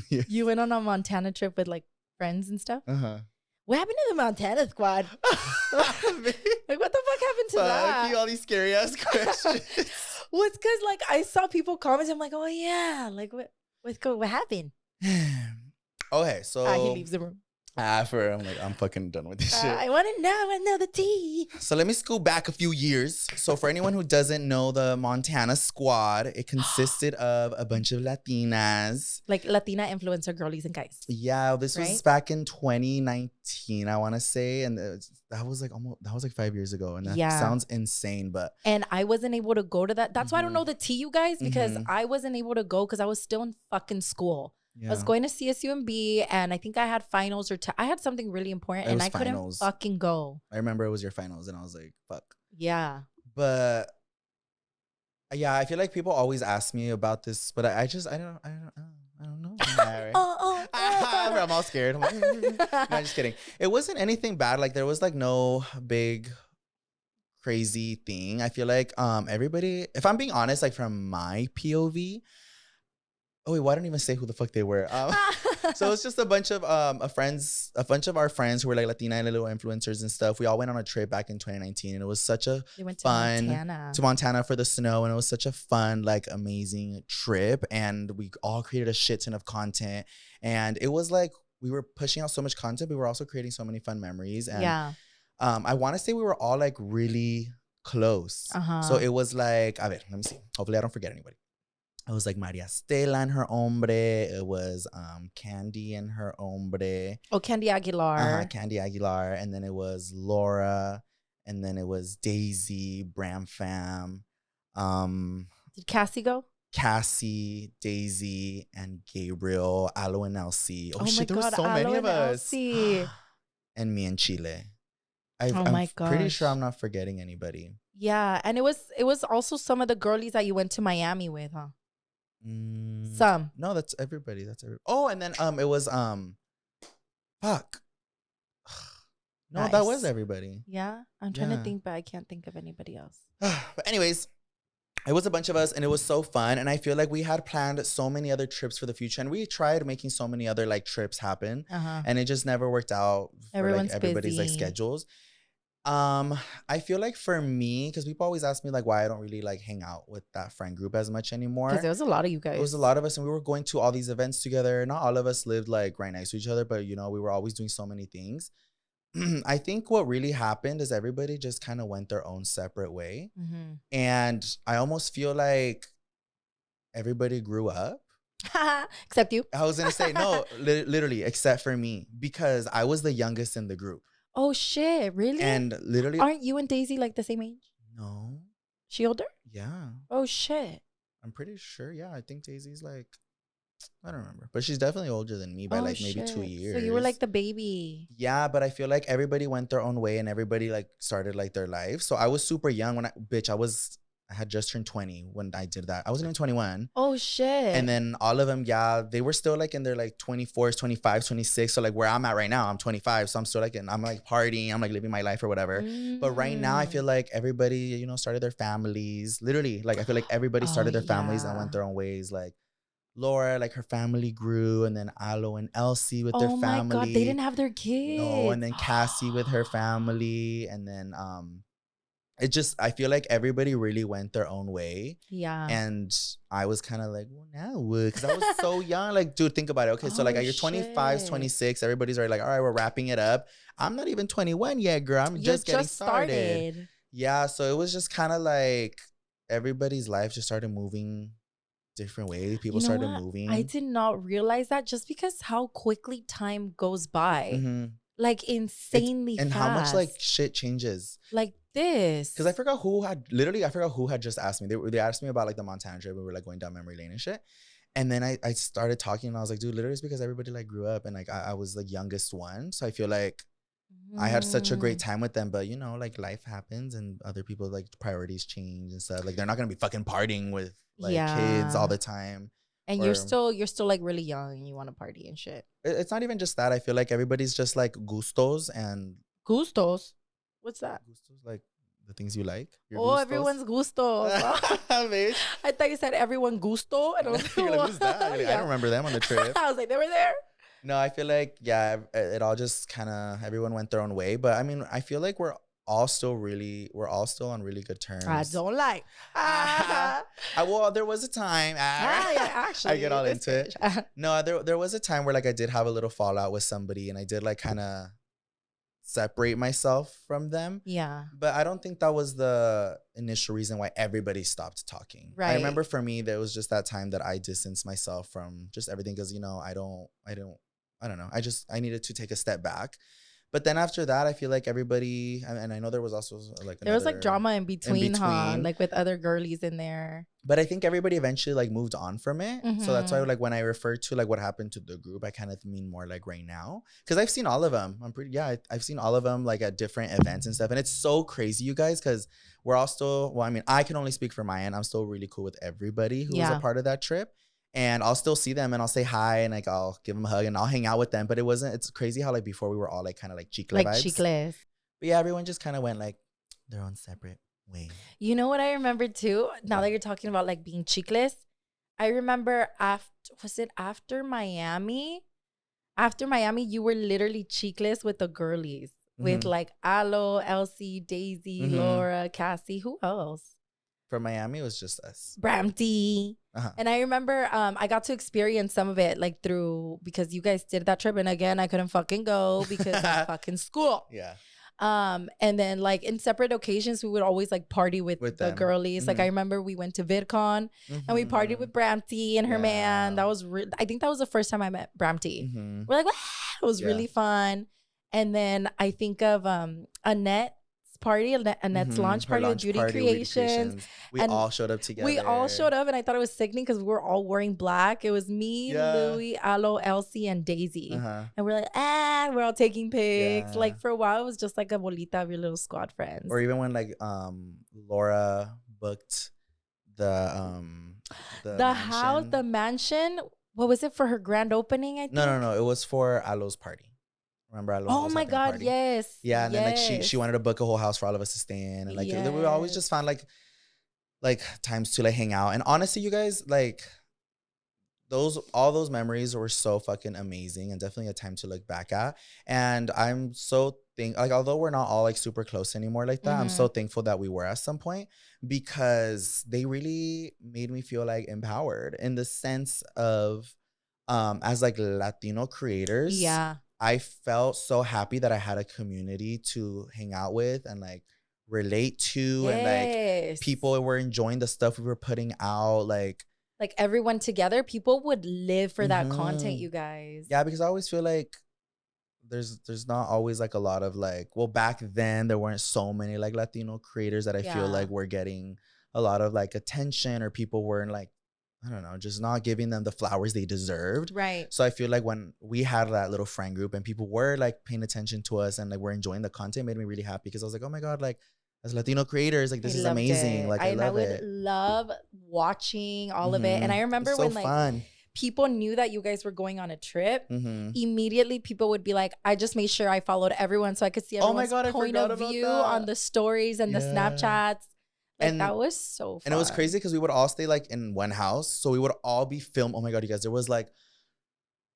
Yes. You went on a Montana trip with like friends and stuff. What happened to the Montana squad? Like what the fuck happened to that? You all these scary ass questions. Well, it's because like I saw people comment. I'm like, oh yeah, like what happened? Okay, so He leaves the room. I'm like, I'm fucking done with this shit. I want to know the tea. So let me scoot back a few years. So for anyone who doesn't know the Montana squad, it consisted of a bunch of Latinas. Like Latina influencer girlies and guys. Yeah, this was back in 2019, I want to say. And that was like 5 years ago. And that sounds insane, but. And I wasn't able to go to that. That's why I don't know the tea, you guys, because I wasn't able to go because I was still in fucking school. Yeah. I was going to CSUMB and I think I had finals or I had something really important and I couldn't fucking go. I remember it was your finals and I was like, fuck. Yeah. But yeah, I feel like people always ask me about this, but I don't know. I'm all scared. I'm like, no, just kidding. It wasn't anything bad. Like there was like no big crazy thing. I feel like everybody, if I'm being honest, like from my POV, oh wait, why don't even say who the fuck they were? So it's just a bunch of our friends who were like Latina and little influencers and stuff. We all went on a trip back in 2019, and it was such a fun to Montana for the snow, and it was such a fun, like, amazing trip. And we all created a shit ton of content, and it was like we were pushing out so much content, but we were also creating so many fun memories. And I want to say we were all like really close. So it was like, a ver, let me see. Hopefully, I don't forget anybody. It was like Maria Stella and her hombre. It was Candy and her hombre. Oh, Candy Aguilar. Candy Aguilar. And then it was Laura. And then it was Daisy, Bram Fam. Did Cassie go? Cassie, Daisy, and Gabriel, Alo and Elsie. Oh my shit, there were God, so many Alo of and us. Elsie. And me and Chile. Oh I'm my pretty sure gosh. I'm not forgetting anybody. Yeah, and it was also some of the girlies that you went to Miami with, huh? Some. No, that's everybody. That's everybody. Oh, and then it was fuck. No, that was Nice. everybody. Yeah, I'm trying to think, but I can't think of anybody else. But anyways, it was a bunch of us and it was so fun. And I feel like we had planned so many other trips for the future. And we tried making so many other like trips happen. And it just never worked out for like everybody's like schedules. I feel like for me, because people always ask me like why I don't really like hang out with that friend group as much anymore. Because there was a lot of you guys. It was a lot of us and we were going to all these events together. Not all of us lived like right next to each other, but you know, we were always doing so many things. I think what really happened is everybody just kind of went their own separate way. And I almost feel like everybody grew up. Except you. I was going to say, no, literally, except for me, because I was the youngest in the group. Oh, shit. Really? And literally. Aren't you and Daisy like the same age? No. She older? Yeah. Oh, shit. I'm pretty sure. Yeah. I think Daisy's like, I don't remember, but she's definitely older than me by like maybe 2 years. So you were like the baby. Yeah, but I feel like everybody went their own way and everybody like started like their life. So I was super young when I had just turned 20 when I did that. I wasn't even 21. Oh shit. And then all of them, yeah, they were still like in their like 24s, 25, 26. So like where I'm at right now, I'm 25. So I'm still like I'm like partying, I'm like living my life or whatever. But right now I feel like everybody, you know, started their families. Literally, like I feel like everybody started their families and went their own ways. Like Laura, like her family grew, and then Alo and Elsie with their family. Oh my God, they didn't have their kids. No, and then Cassie with her family, and then it just, I feel like everybody really went their own way. Yeah. And I was kind of like, well, now what? Because I was so young. Like, dude, think about it. Okay, so like at your 25, 26, everybody's already like, all right, we're wrapping it up. I'm not even 21 yet, girl. I'm just getting started. Yeah, so it was just kind of like everybody's life just started moving different ways. People started moving. I did not realize that just because how quickly time goes by. Like insanely fast. And how much like shit changes. Like this. Because I forgot who had just asked me. They asked me about like the Montana trip. We were like going down memory lane and shit. And then I started talking and I was like, dude, literally it's because everybody like grew up and like I was the youngest one. So I feel like I had such a great time with them, but you know, like life happens and other people like priorities change and stuff. Like they're not gonna be fucking partying with like kids all the time. And you're still like really young and you want to party and shit. It's not even just that. I feel like everybody's just like gustos and gustos. What's that? Gustos, like the things you like. Gustos? Everyone's gustos. I thought you said everyone gusto, and I was like, you're like, who's that? Like, I don't remember them on the trip. I was like, they were there. No, I feel like, yeah, it all just kind of, everyone went their own way. But I mean, I feel like we're all still on really good terms. I don't like. Well, there was a time. Actually, I get all into it. No, there was a time where like I did have a little fallout with somebody and I did like kind of separate myself from them. Yeah. But I don't think that was the initial reason why everybody stopped talking. Right. I remember for me, there was just that time that I distanced myself from just everything because, you know, I don't know. I needed to take a step back. But then after that, I feel like everybody, and I know there was also like there was like drama in between, huh? Like with other girlies in there. But I think everybody eventually like moved on from it. So that's why like when I refer to like what happened to the group, I kind of mean more like right now. Because I've seen all of them. I've seen all of them like at different events and stuff. And it's so crazy, you guys, because we're all still, well, I mean, I can only speak for my end. I'm still really cool with everybody who was a part of that trip. And I'll still see them and I'll say hi and like I'll give them a hug and I'll hang out with them. But it's crazy how like before we were all like kind of like chicle vibes. Like chicles. But yeah, everyone just kind of went like their own separate way. You know what I remember too? Now that you're talking about like being chicles, I remember after Miami? After Miami, you were literally chicles with the girlies. With like Alo, Elsie, Daisy, Laura, Cassie. Who else? For Miami, it was just us. Bramty. And I remember I got to experience some of it like because you guys did that trip. And again, I couldn't fucking go because of fucking school. Yeah. And then like in separate occasions, we would always like party with the girlies. Like I remember we went to VidCon and we partied with Bramty and her man. That was I think that was the first time I met Bramty. We're like, wow, it was really fun. And then I think of Annette party, Annette's launch Her party with launch Beauty party with Beauty Creations. We And all showed up together. We all showed up, and I thought it was sickening because we were all wearing black. It was me, Louie, Alo, Elsie, and Daisy. And we're like, we're all taking pics. Like, for a while, it was just like a bolita of your little squad friends. Or even when like Laura booked the house, the mansion. What was it for her grand opening? I think. No. It was for Alo's party. Remember Alo? Oh my God, yes. Yeah, and then like she wanted to book a whole house for all of us to stay in, and like we always just found like times to like hang out. And honestly, you guys, like all those memories were so fucking amazing, and definitely a time to look back at. And I'm so although we're not all like super close anymore like that, I'm so thankful that we were at some point, because they really made me feel like empowered in the sense of as like Latino creators. Yeah. I felt so happy that I had a community to hang out with and like relate to, and like people were enjoying the stuff we were putting out, like everyone together. People would live for that content, you guys. Yeah, because I always feel like there's not always like a lot of like, well, back then there weren't so many like Latino creators that I feel like were getting a lot of like attention, or people weren't like, I don't know, just not giving them the flowers they deserved. Right. So I feel like when we had that little friend group and people were like paying attention to us and like we're enjoying the content, it made me really happy, because I was like, oh my God, like as Latino creators, like this is amazing. Like I love it. I would love watching all of it. And I remember when like fun. People knew that you guys were going on a trip, immediately people would be like, I just made sure I followed everyone so I could see everyone's point of view on the stories and the Snapchats. Like, that was so fun. And it was crazy because we would all stay like in one house. So we would all be filmed. Oh my God, you guys, there was like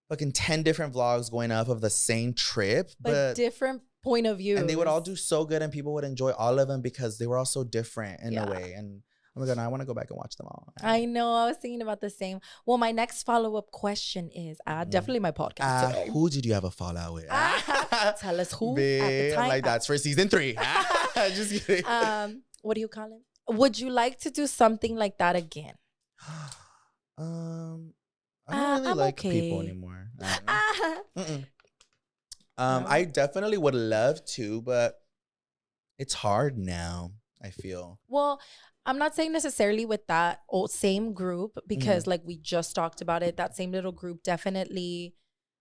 fucking 10 different vlogs going up of the same trip. But different point of view. And they would all do so good, and people would enjoy all of them because they were all so different in a way. And oh my God, now I want to go back and watch them all. I know. I was thinking about the same. Well, my next follow-up question is definitely my podcast today. Who did you have a fallout with? Tell us who at the time. I'm like, that's for season 3. Just kidding. What do you call it? Would you like to do something like that again? I don't really like people anymore. I definitely would love to, but it's hard now, I feel. Well, I'm not saying necessarily with that same group, because like we just talked about it, that same little group definitely,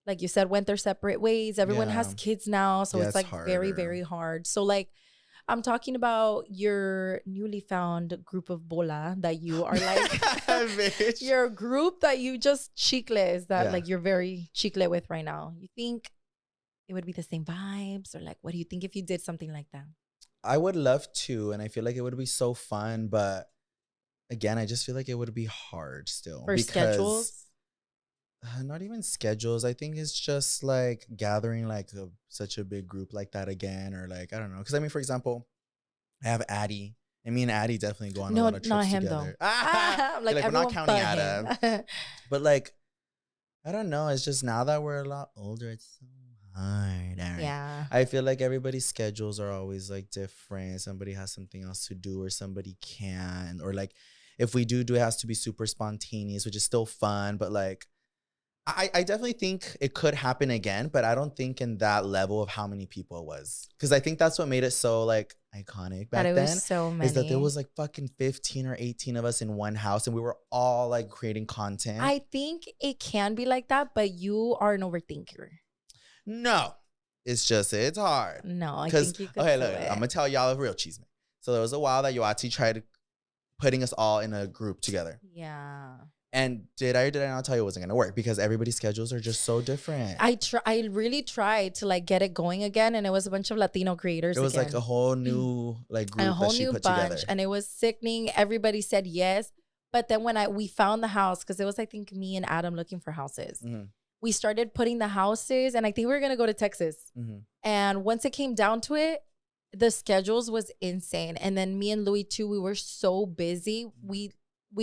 like you said, went their separate ways. Everyone has kids now, so it's like very, very hard. So like, I'm talking about your newly found group of bola that you are like, your group that you just chicles, that like you're very chicle with right now. You think it would be the same vibes, or like, what do you think if you did something like that? I would love to, and I feel like it would be so fun, but again, I just feel like it would be hard still. For schedules? Not even schedules. I think it's just like gathering like such a big group like that again, or like, I don't know. Because I mean, for example, I have A.D.D. And me and A.D.D definitely go on a lot of trips not him together. Though. like we're not counting Adam. But like, I don't know. It's just now that we're a lot older, it's so hard. Yeah. I feel like everybody's schedules are always like different. Somebody has something else to do, or somebody can't. Or like, if we do, it has to be super spontaneous, which is still fun. But like, I definitely think it could happen again, but I don't think in that level of how many people it was. Because I think that's what made it so like iconic back then. Was so many. Is that there was like fucking 15 or 18 of us in one house, and we were all like creating content. I think it can be like that, but you are an overthinker. No, it's hard. No, I think you could okay, look, I'm gonna tell y'all a real chisme. So there was a while that Yoatzi tried putting us all in a group together. Yeah. And did I not tell you it wasn't gonna work, because everybody's schedules are just so different. I really tried to like get it going again, and it was a bunch of Latino creators. It was like a whole new like group, a whole new bunch together. And it was sickening. Everybody said yes, but then when we found the house, because it was I think me and Adam looking for houses. We started putting the houses, and I think we were gonna go to Texas. And once it came down to it, the schedules was insane. And then me and Louie too, we were so busy, we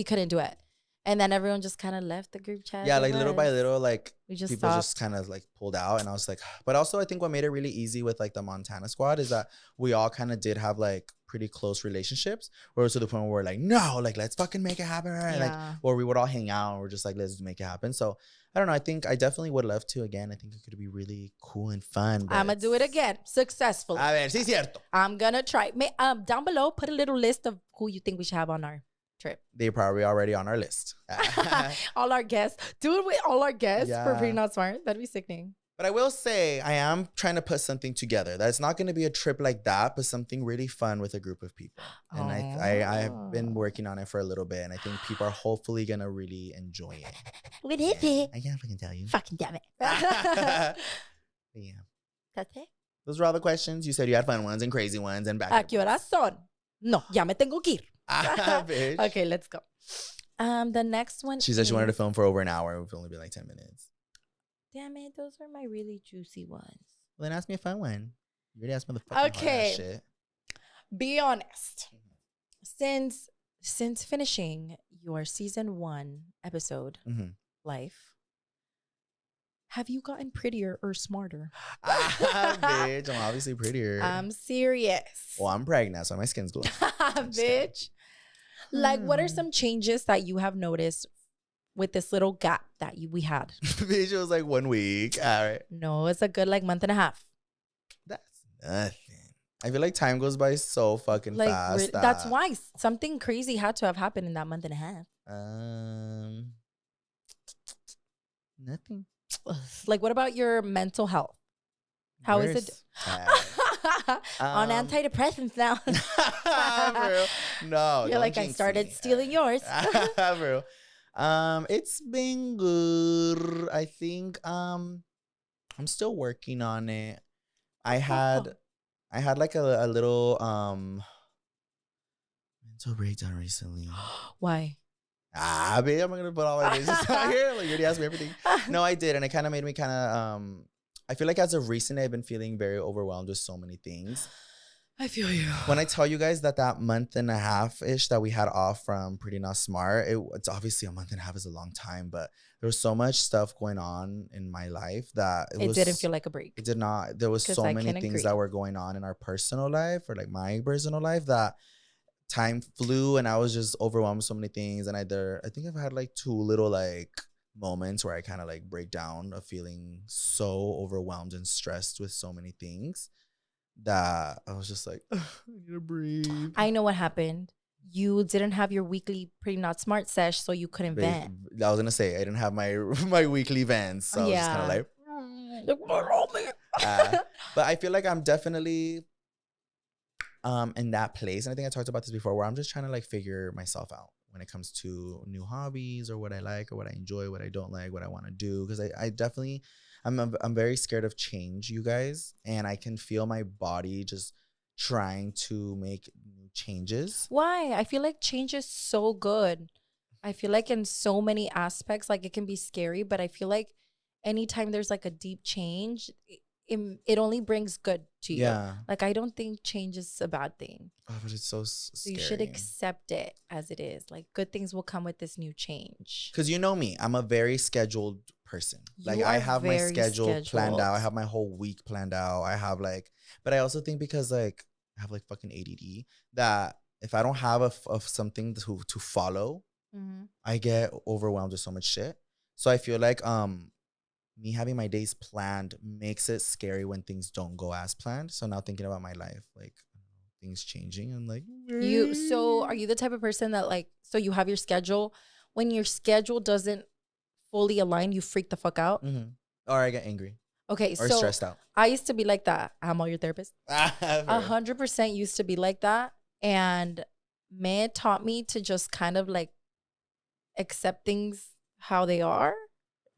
couldn't do it. And then everyone just kind of left the group chat. Yeah, like little by little, like people just kind of like pulled out. And I was like, but also I think what made it really easy with like the Montana squad is that we all kind of did have like pretty close relationships. Where it was to the point where we're like, no, like let's fucking make it happen. Right? Like, or we would all hang out and we're just like, let's make it happen. So I don't know. I think I definitely would love to again. I think it could be really cool and fun. I'm going to do it again successfully. A ver, sí, cierto. I'm going to try. Down below, put a little list of who you think we should have on our trip. They're probably already on our list. All our guests. Do it with all our guests for Pretty Not Smart. That'd be sickening. But I will say, I am trying to put something together. That's not going to be a trip like that, but something really fun with a group of people. And I've been working on it for a little bit, and I think people are hopefully going to really enjoy it. What is it? I can't fucking tell you. Fucking damn it. Yeah. That's it? Those were all the questions. You said you had fun ones and crazy ones and back. ¿A qué horas son? No, ya me tengo que ir. Bitch. Okay, let's go. The next one. She said she wanted to film for over an hour. It would only be like 10 minutes. Damn it, those are my really juicy ones. Well, then ask me a fun one. You already asked me the fucking hard ass shit. Be honest. Since finishing your season 1 episode, Life, have you gotten prettier or smarter? Bitch, I'm obviously prettier. I'm serious. Well, I'm pregnant, so my skin's glowing. Bitch. Like, what are some changes that you have noticed with this little gap that we had? Bitch, it was like 1 week. All right. No, it's a good like month and a half. That's nothing. I feel like time goes by so fucking fast. That's why something crazy had to have happened in that month and a half. Nothing. Like, what about your mental health? How is it? On antidepressants now. No. You're like, I started stealing yours. Bro. It's been good. I think I'm still working on it. I had like a little mental breakdown recently. Why? Babe, I'm gonna put all my business out here. Like, you already asked me everything. No, I did, and it kind of made me I feel like as of recent, I've been feeling very overwhelmed with so many things. I feel you. When I tell you guys that month and a half-ish that we had off from Pretty Not Smart, it's obviously a month and a half is a long time, but there was so much stuff going on in my life that it didn't feel like a break. It did not. There was so many things that were going on in our personal life, or like my personal life, that time flew and I was just overwhelmed with so many things. And I think I've had like 2 little like moments where I kind of like break down of feeling so overwhelmed and stressed with so many things that I was just like, I need to breathe. I know what happened. You didn't have your weekly Pretty Not Smart sesh, so you couldn't vent. I was gonna say I didn't have my weekly vents, so I was just kind of like, but I feel like I'm definitely in that place, and I think I talked about this before, where I'm just trying to like figure myself out when it comes to new hobbies, or what I like or what I enjoy, what I don't like, what I want to do, because I definitely I'm very scared of change, you guys, and I can feel my body just trying to make new changes. Why? I feel like change is so good. I feel like in so many aspects, like it can be scary, but I feel like anytime there's like a deep change, it only brings good to you. Yeah. Like, I don't think change is a bad thing. Oh, but it's so scary. You should accept it as it is. Like, good things will come with this new change. Because you know me, I'm a very scheduled person. Like, I have my schedule planned out. I have my whole week planned out. I have like, but I also think because like I have like fucking ADD, that if I don't have something to follow, I get overwhelmed with so much shit. So I feel like me having my days planned makes it scary when things don't go as planned. So now thinking about my life, like things changing, I'm like, so are you the type of person that like, so you have your schedule, when your schedule doesn't fully align, you freak the fuck out? Or I get angry. Okay, or stressed out. I used to be like that. I'm all your therapist. 100% used to be like that. And man taught me to just kind of like accept things how they are,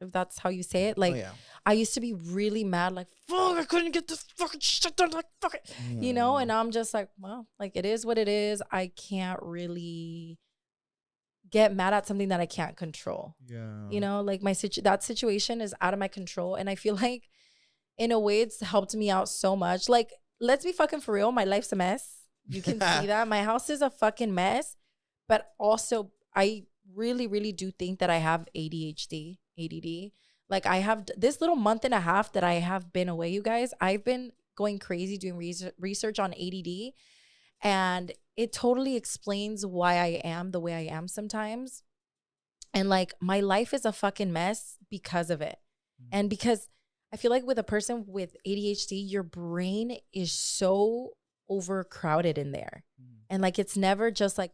if that's how you say it. Like, I used to be really mad, like, fuck, I couldn't get this fucking shit done, like, fuck it. You know, and I'm just like, well, like, it is what it is. I can't really get mad at something that I can't control. Yeah. You know, like that situation is out of my control. And I feel like in a way it's helped me out so much. Like, let's be fucking for real. My life's a mess. You can see that. My house is a fucking mess. But also, I really, really do think that I have ADHD, ADD. Like, I have this little month and a half that I have been away, you guys. I've been going crazy doing research on ADD. And it totally explains why I am the way I am sometimes. And like my life is a fucking mess because of it. And because I feel like with a person with ADHD, your brain is so overcrowded in there. And like it's never just like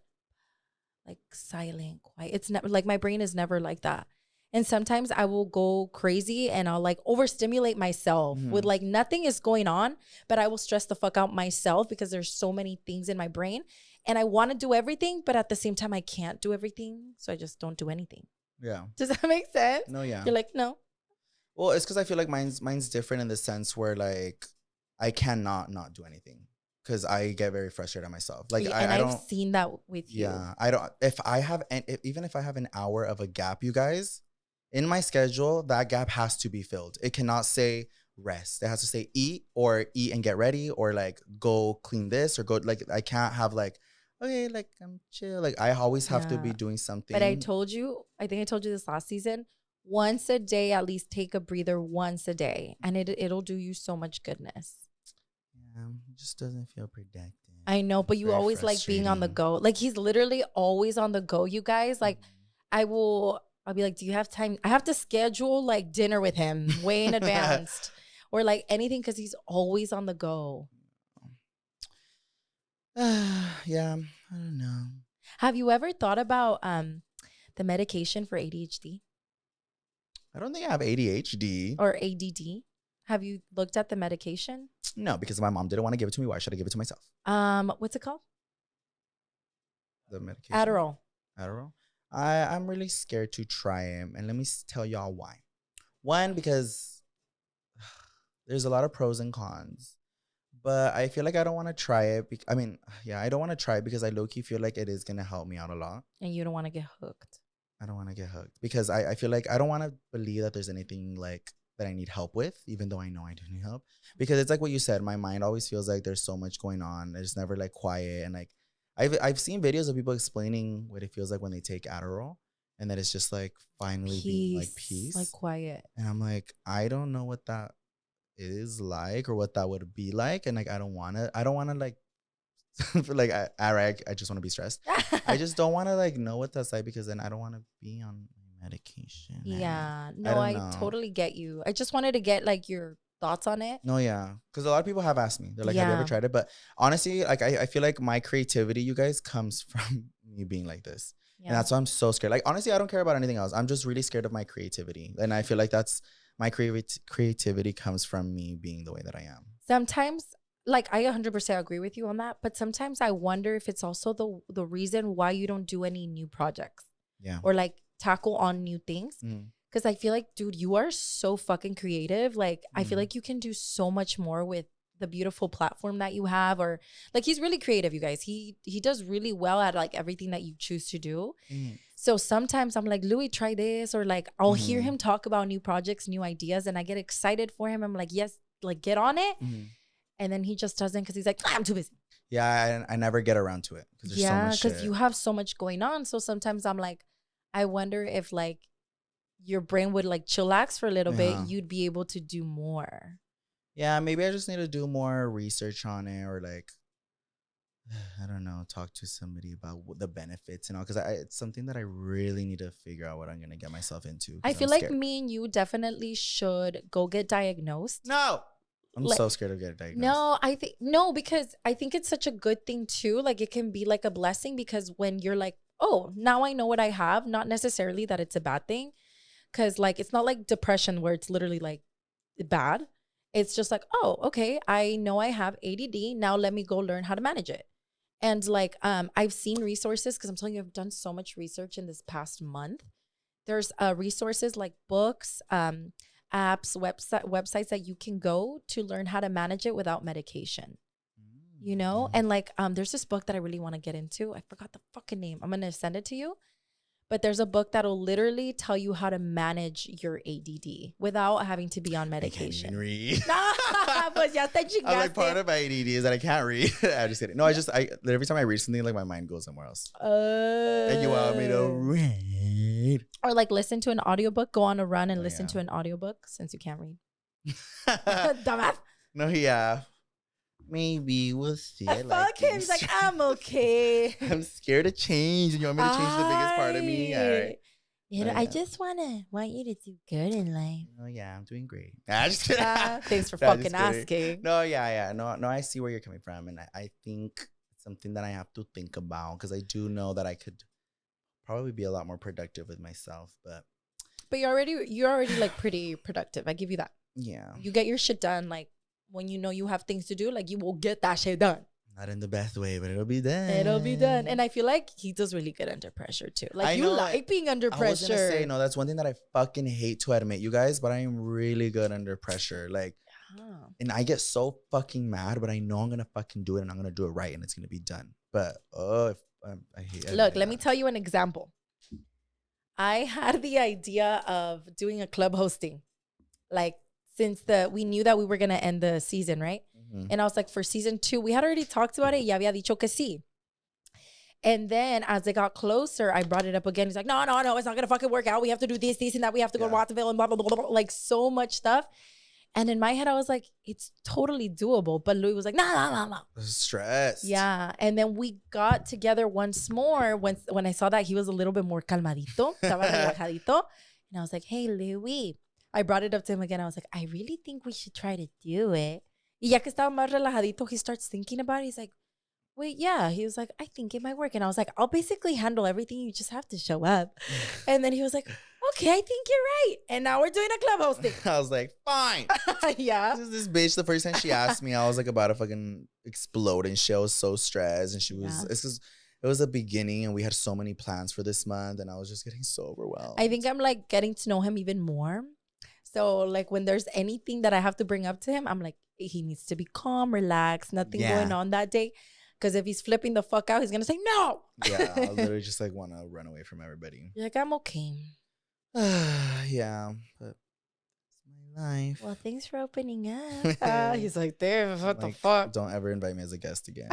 silent, quiet. It's never like my brain is never like that. And sometimes I will go crazy and I'll like overstimulate myself with like nothing is going on, but I will stress the fuck out myself because there's so many things in my brain and I want to do everything, but at the same time I can't do everything. So I just don't do anything. Yeah. Does that make sense? No, yeah. You're like, no. Well, it's because I feel like mine's different in the sense where like I cannot not do anything because I get very frustrated at myself. Like and I I've don't seen that with you. Yeah, I don't. Even if I have an hour of a gap, you guys, in my schedule, that gap has to be filled. It cannot say rest. It has to say eat or eat and get ready or like go clean this or go like I can't have like okay like I'm chill. Like I always have to be doing something. But I think I told you this last season. Once a day, at least take a breather once a day, and it'll do you so much goodness. Yeah, it just doesn't feel productive. I know, but you always like being on the go. Like he's literally always on the go, you guys. Like I'll be like, do you have time? I have to schedule like dinner with him way in advance or like anything because he's always on the go. Yeah, I don't know. Have you ever thought about the medication for ADHD? I don't think I have ADHD. Or ADD. Have you looked at the medication? No, because my mom didn't want to give it to me. Why should I give it to myself? What's it called? The medication? Adderall. I'm really scared to try it. And let me tell y'all why. One, because there's a lot of pros and cons. But I feel like I don't want to try it. I don't want to try it because I low-key feel like it is going to help me out a lot. And you don't want to get hooked. I don't want to get hooked because I feel like I don't want to believe that there's anything like that I need help with, even though I know I do need help. Because it's like what you said, my mind always feels like there's so much going on. It's never like quiet. And like I've seen videos of people explaining what it feels like when they take Adderall and that it's just like finally being like peace. Like quiet. And I'm like, I don't know what that is like or what that would be like. And like I don't wanna like like I just want to be stressed. I just don't want to like know what that's like because then I don't want to be on medication. Yeah, no, I totally get you. I just wanted to get like your thoughts on it. No, yeah, because a lot of people have asked me. They're like, have you ever tried it? But honestly, like I feel like my creativity, you guys, comes from me being like this. And that's why I'm so scared. Like honestly, I don't care about anything else. I'm just really scared of my creativity. And I feel like that's my creativity comes from me being the way that I am. Sometimes like I 100% agree with you on that, but sometimes I wonder if it's also the reason why you don't do any new projects. Yeah. Or like tackle on new things. Because I feel like, dude, you are so fucking creative. Like I feel like you can do so much more with the beautiful platform that you have. Or like he's really creative, you guys. He does really well at like everything that you choose to do. So sometimes I'm like, Louie, try this. Or like I'll hear him talk about new projects, new ideas, and I get excited for him. I'm like, yes, like get on it. And then he just doesn't because he's like, I'm too busy. Yeah, I never get around to it because there's so much shit. Because you have so much going on. So sometimes I'm like, I wonder if like your brain would like chillax for a little bit, you'd be able to do more. Yeah, maybe I just need to do more research on it or like, I don't know, talk to somebody about the benefits and all. Because it's something that I really need to figure out what I'm going to get myself into. I feel like me and you definitely should go get diagnosed. No. I'm so scared of getting diagnosed. No, because I think it's such a good thing too. Like it can be like a blessing because when you're like, oh, now I know what I have, not necessarily that it's a bad thing. Because like, it's not like depression where it's literally like bad. It's just like, oh, okay, I know I have ADD. Now let me go learn how to manage it. And like, I've seen resources because I'm telling you, I've done so much research in this past month. There's resources like books, apps, websites that you can go to learn how to manage it without medication, you know? And like, there's this book that I really want to get into. I forgot the fucking name. I'm going to send it to you. But there's a book that'll literally tell you how to manage your ADD without having to be on medication. I can't even read. Pues ya te chingaste. I'm like, part of my ADD is that I can't read. I'm just kidding. No, every time I read something, like my mind goes somewhere else. And you want me to read? Or like listen to an audiobook, go on a run and listen to an audiobook since you can't read. Dumbass. No, yeah. Maybe we'll see. Fuck him. He's like, I'm okay. I'm scared to change. And you want me to change the biggest part of me? All right. I just want you to do good in life. Oh yeah, I'm doing great. Nah, just kidding. Thanks for Nah, fucking asking. No, yeah. No, I see where you're coming from. And I think it's something that I have to think about because I do know that I could probably be a lot more productive with myself. But you're already like pretty productive. I give you that. yeah. You get your shit done. Like when you know you have things to do, like you will get that shit done. Not in the best way, but it'll be done. It'll be done. And I feel like he does really good under pressure too. Like you like being under pressure. I was gonna say, no, that's one thing that I fucking hate to admit, you guys, but I am really good under pressure. Like, and I get so fucking mad, but I know I'm gonna fucking do it and I'm gonna do it right and it's gonna be done. But I hate it. Look, let me tell you an example. I had the idea of doing a club hosting. Like since we knew that we were gonna end the season, right? And I was like, for season 2, we had already talked about it. Ya había dicho que sí. And then as it got closer, I brought it up again. He's like, no, it's not going to fucking work out. We have to do this, and that. We have to go to Watsonville and blah, blah, blah, blah, like so much stuff. And in my head, I was like, it's totally doable. But Louie was like, no. Stressed. Yeah. And then we got together once more when I saw that he was a little bit more calmadito. Estaba relajadito. And I was like, hey, Louie. I brought it up to him again. I was like, I really think we should try to do it. Y ya que estaba más relajadito, he starts thinking about it. He's like, wait, yeah. He was like, I think it might work. And I was like, I'll basically handle everything. You just have to show up. And then he was like, okay, I think you're right. And now we're doing a club hosting. I was like, fine. Yeah. This bitch, the first time she asked me, I was like about to fucking explode. And she was so stressed. And she was, it was the beginning. And we had so many plans for this month. And I was just getting so overwhelmed. I think I'm like getting to know him even more. So like when there's anything that I have to bring up to him, I'm like, he needs to be calm, relaxed, nothing going on that day. Because if he's flipping the fuck out, he's going to say no. Yeah, I literally just like want to run away from everybody. You're like, I'm okay. Yeah, but it's my life. Well, thanks for opening up. He's like, damn, what the fuck? Don't ever invite me as a guest again.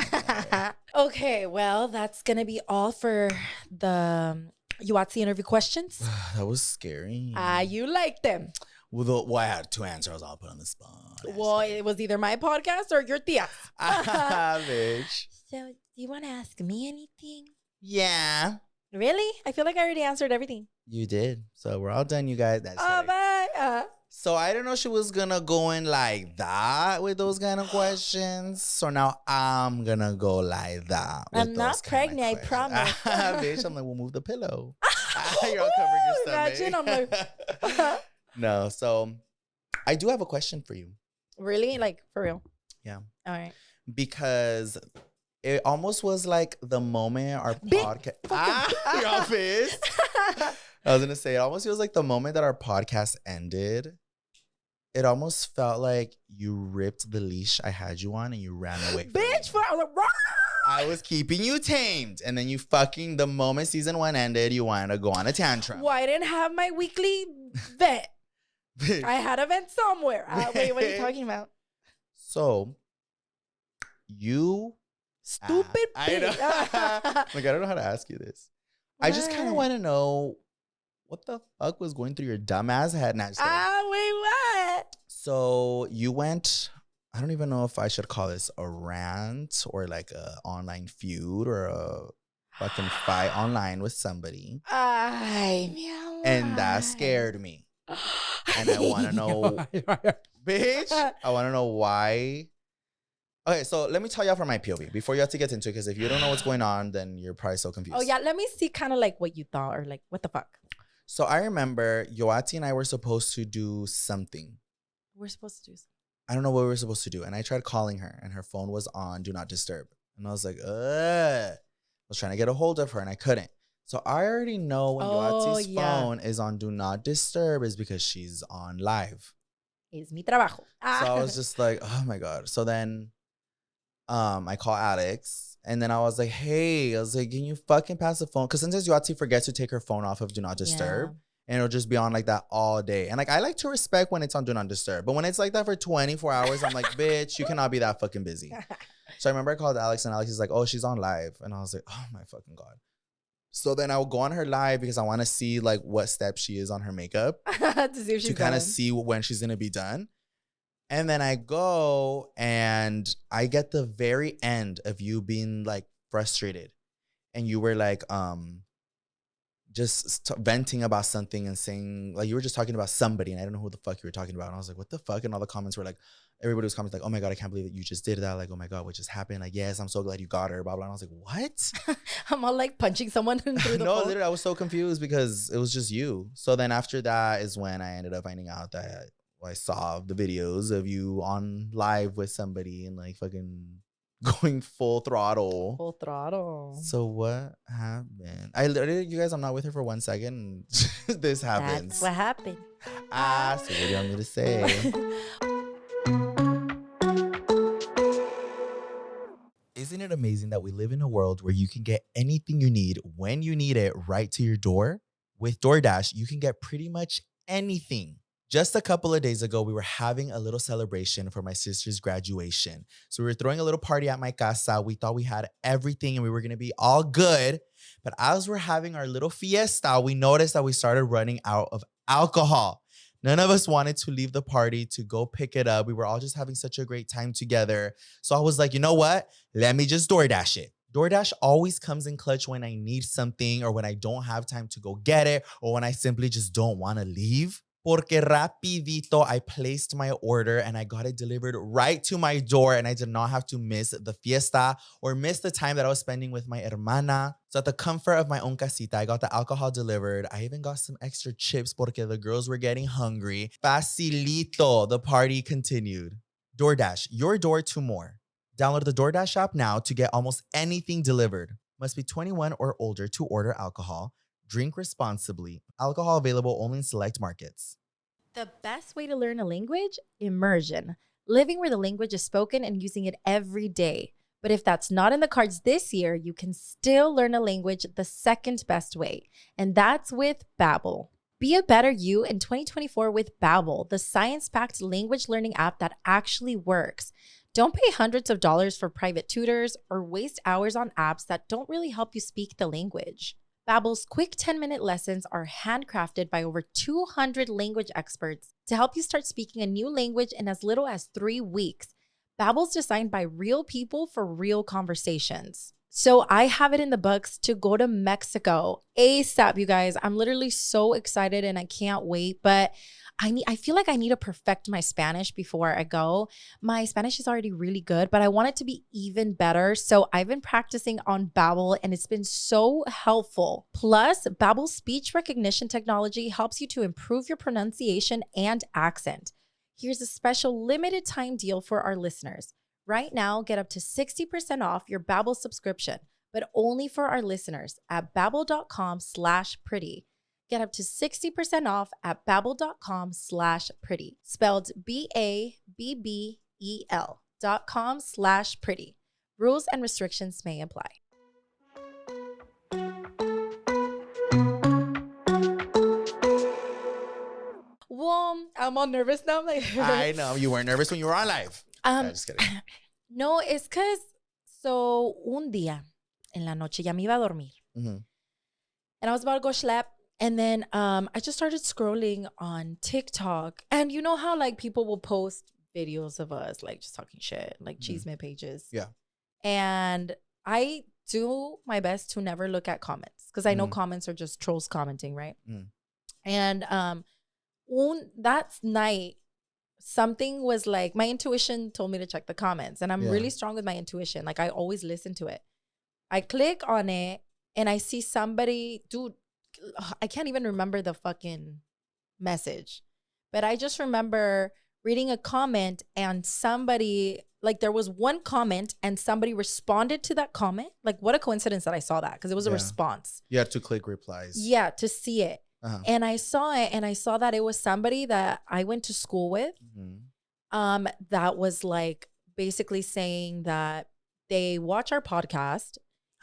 Okay, well, that's going to be all for the Yoatzi interview questions. That was scary. You like them. Well, I had 2 answers. I'll put on the spot. Well, it was either my podcast or your tia. Bitch. So, do you want to ask me anything? Yeah. Really? I feel like I already answered everything. You did. So, we're all done, you guys. That's bye. So, I didn't know she was going to go in like that with those kind of questions. So, now I'm going to go like that. I'm not pregnant, I promise. Bitch, I'm like, we'll move the pillow. You're all covering your stomach. Imagine, I'm like... No, so I do have a question for you. Really? Like, for real? Yeah. All right. Because it almost was like the moment our podcast... You're all pissed? I was going to say, it almost feels like the moment that our podcast ended, it almost felt like you ripped the leash I had you on and you ran away from Bitch, me. I was keeping you tamed. And then you fucking, the moment season 1 ended, you wanted to go on a tantrum. Well, I didn't have my weekly vet. I had a vent somewhere. Wait, what are you talking about? So, you... Stupid I know. Like, I don't know how to ask you this. What? I just kind of want to know what the fuck was going through your dumbass head. Wait, what? So, you went... I don't even know if I should call this a rant or like a online feud or a fucking fight online with somebody. And that scared me. And I want to know, bitch, I want to know why. Okay, so let me tell y'all from my POV before you have to get into it, because if you don't know what's going on, then you're probably so confused. Oh, yeah, let me see kind of like what you thought or like, what the fuck? So I remember Yoatzi and I were supposed to do something. We're supposed to do something. I don't know what we were supposed to do. And I tried calling her and her phone was on Do Not Disturb. And I was like, I was trying to get a hold of her and I couldn't. So I already know when Yoatzi's phone is on Do Not Disturb is because she's on live. Es mi trabajo. So I was just like, oh my God. So then I call Alex and then I was like, hey, I was like, can you fucking pass the phone? Because sometimes Yoatzi forgets to take her phone off of Do Not Disturb. Yeah. And it'll just be on like that all day. And like, I like to respect when it's on Do Not Disturb. But when it's like that for 24 hours, I'm like, bitch, you cannot be that fucking busy. So I remember I called Alex and Alex is like, oh, she's on live. And I was like, oh my fucking God. So then I will go on her live because I want to see like what step she is on her makeup. To see if she's to kind of see when she's going to be done. And then I go and I get the very end of you being like frustrated. And you were like, just venting about something and saying, like, you were just talking about somebody and I don't know who the fuck you were talking about. And I was like, what the fuck? And all the comments were like, everybody was commenting like, oh my God, I can't believe that you just did that. Like, oh my God, what just happened? Like, yes, I'm so glad you got her, blah, blah. And I was like, what? I'm all like punching someone through the No, phone. literally, I was so confused because it was just you. So then after that is when I ended up finding out that I saw the videos of you on live with somebody and like fucking going full throttle. Full throttle. So what happened? I literally, you guys, I'm not with her for 1 second. This happens. That's what happened. So what do you want me to say? Isn't it amazing that we live in a world where you can get anything you need when you need it right to your door? With DoorDash, you can get pretty much anything. Just a couple of days ago, we were having a little celebration for my sister's graduation. So we were throwing a little party at my casa. We thought we had everything and we were going to be all good. But as we're having our little fiesta, we noticed that we started running out of alcohol. None of us wanted to leave the party to go pick it up. We were all just having such a great time together. So I was like, you know what? Let me just DoorDash it. DoorDash always comes in clutch when I need something or when I don't have time to go get it or when I simply just don't want to leave. Porque rapidito, I placed my order and I got it delivered right to my door and I did not have to miss the fiesta or miss the time that I was spending with my hermana. So at the comfort of my own casita, I got the alcohol delivered. I even got some extra chips porque the girls were getting hungry. Facilito, the party continued. DoorDash, your door to more. Download the DoorDash app now to get almost anything delivered. Must be 21 or older to order alcohol. Drink responsibly. Alcohol available only in select markets. The best way to learn a language? Immersion. Living where the language is spoken and using it every day. But if that's not in the cards this year, you can still learn a language the second best way. And that's with Babbel. Be a better you in 2024 with Babbel, the science-backed language learning app that actually works. Don't pay hundreds of dollars for private tutors or waste hours on apps that don't really help you speak the language. Babbel's quick 10-minute lessons are handcrafted by over 200 language experts to help you start speaking a new language in as little as 3 weeks. Babbel's designed by real people for real conversations. So I have it in the books to go to Mexico ASAP, you guys. I'm literally so excited and I can't wait, but I feel like I need to perfect my Spanish before I go. My Spanish is already really good, but I want it to be even better. So I've been practicing on Babbel and it's been so helpful. Plus, Babbel's speech recognition technology helps you to improve your pronunciation and accent. Here's a special limited time deal for our listeners. Right now, get up to 60% off your Babbel subscription, but only for our listeners at babbel.com/pretty. Get up to 60% off at babbel.com/pretty. Spelled BABBEL.com/pretty. Rules and restrictions may apply. Well, I'm all nervous now. I know. You weren't nervous when you were on live. Just kidding. No, it's because, so un día en la noche ya me iba a dormir. Mm-hmm. And I was about to go schlep. And then I just started scrolling on TikTok. And you know how like people will post videos of us like just talking shit, like chisme pages. Yeah. And I do my best to never look at comments because I know comments are just trolls commenting, right? And that night, something was like, my intuition told me to check the comments. And I'm really strong with my intuition. Like I always listen to it. I click on it and I see somebody, dude, I can't even remember the fucking message, but I just remember reading a comment and somebody, like there was one comment and somebody responded to that comment. Like what a coincidence that I saw that because it was a response. You had to click replies. Yeah, to see it. And I saw it and I saw that it was somebody that I went to school with. That was like basically saying that they watch our podcast.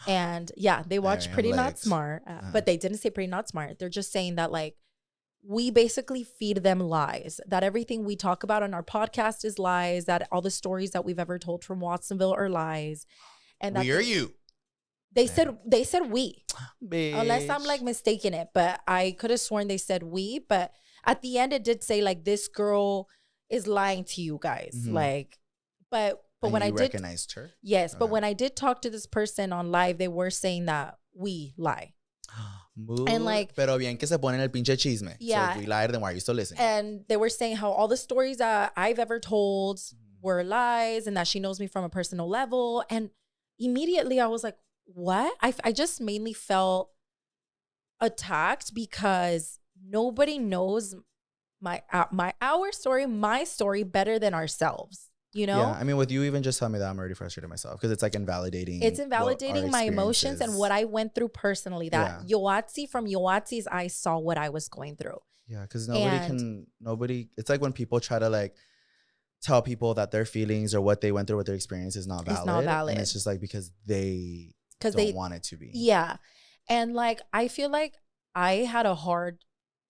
And yeah, they watch Pretty Not Smart, but they didn't say Pretty Not Smart. They're just saying that like we basically feed them lies, that everything we talk about on our podcast is lies, that all the stories that we've ever told from Watsonville are lies. And we are you. They said we. Bitch. Unless I'm like mistaking it, but I could have sworn they said we. But at the end, it did say like this girl is lying to you guys. Like, but when I did recognized her, yes, but when I did talk to this person on live, they were saying that we lie. Mood, and like, pero bien que se ponen el pinche chisme. yeah. So if we lied, then why are you still listening? And they were saying how all the stories that I've ever told were lies and that she knows me from a personal level. And immediately I was like, what? I just mainly felt attacked because nobody knows our story, my story better than ourselves. You know? Yeah, I mean, with you even just telling me that, I'm already frustrated myself because it's like invalidating. It's invalidating my emotions and what I went through personally. That Yoatzi from Yoatzi's eyes saw what I was going through. Yeah, because nobody, it's like when people try to like tell people that their feelings or what they went through with their experience is not valid. It's not valid. And it's just like because they don't want it to be. Yeah. And like, I feel like I had a hard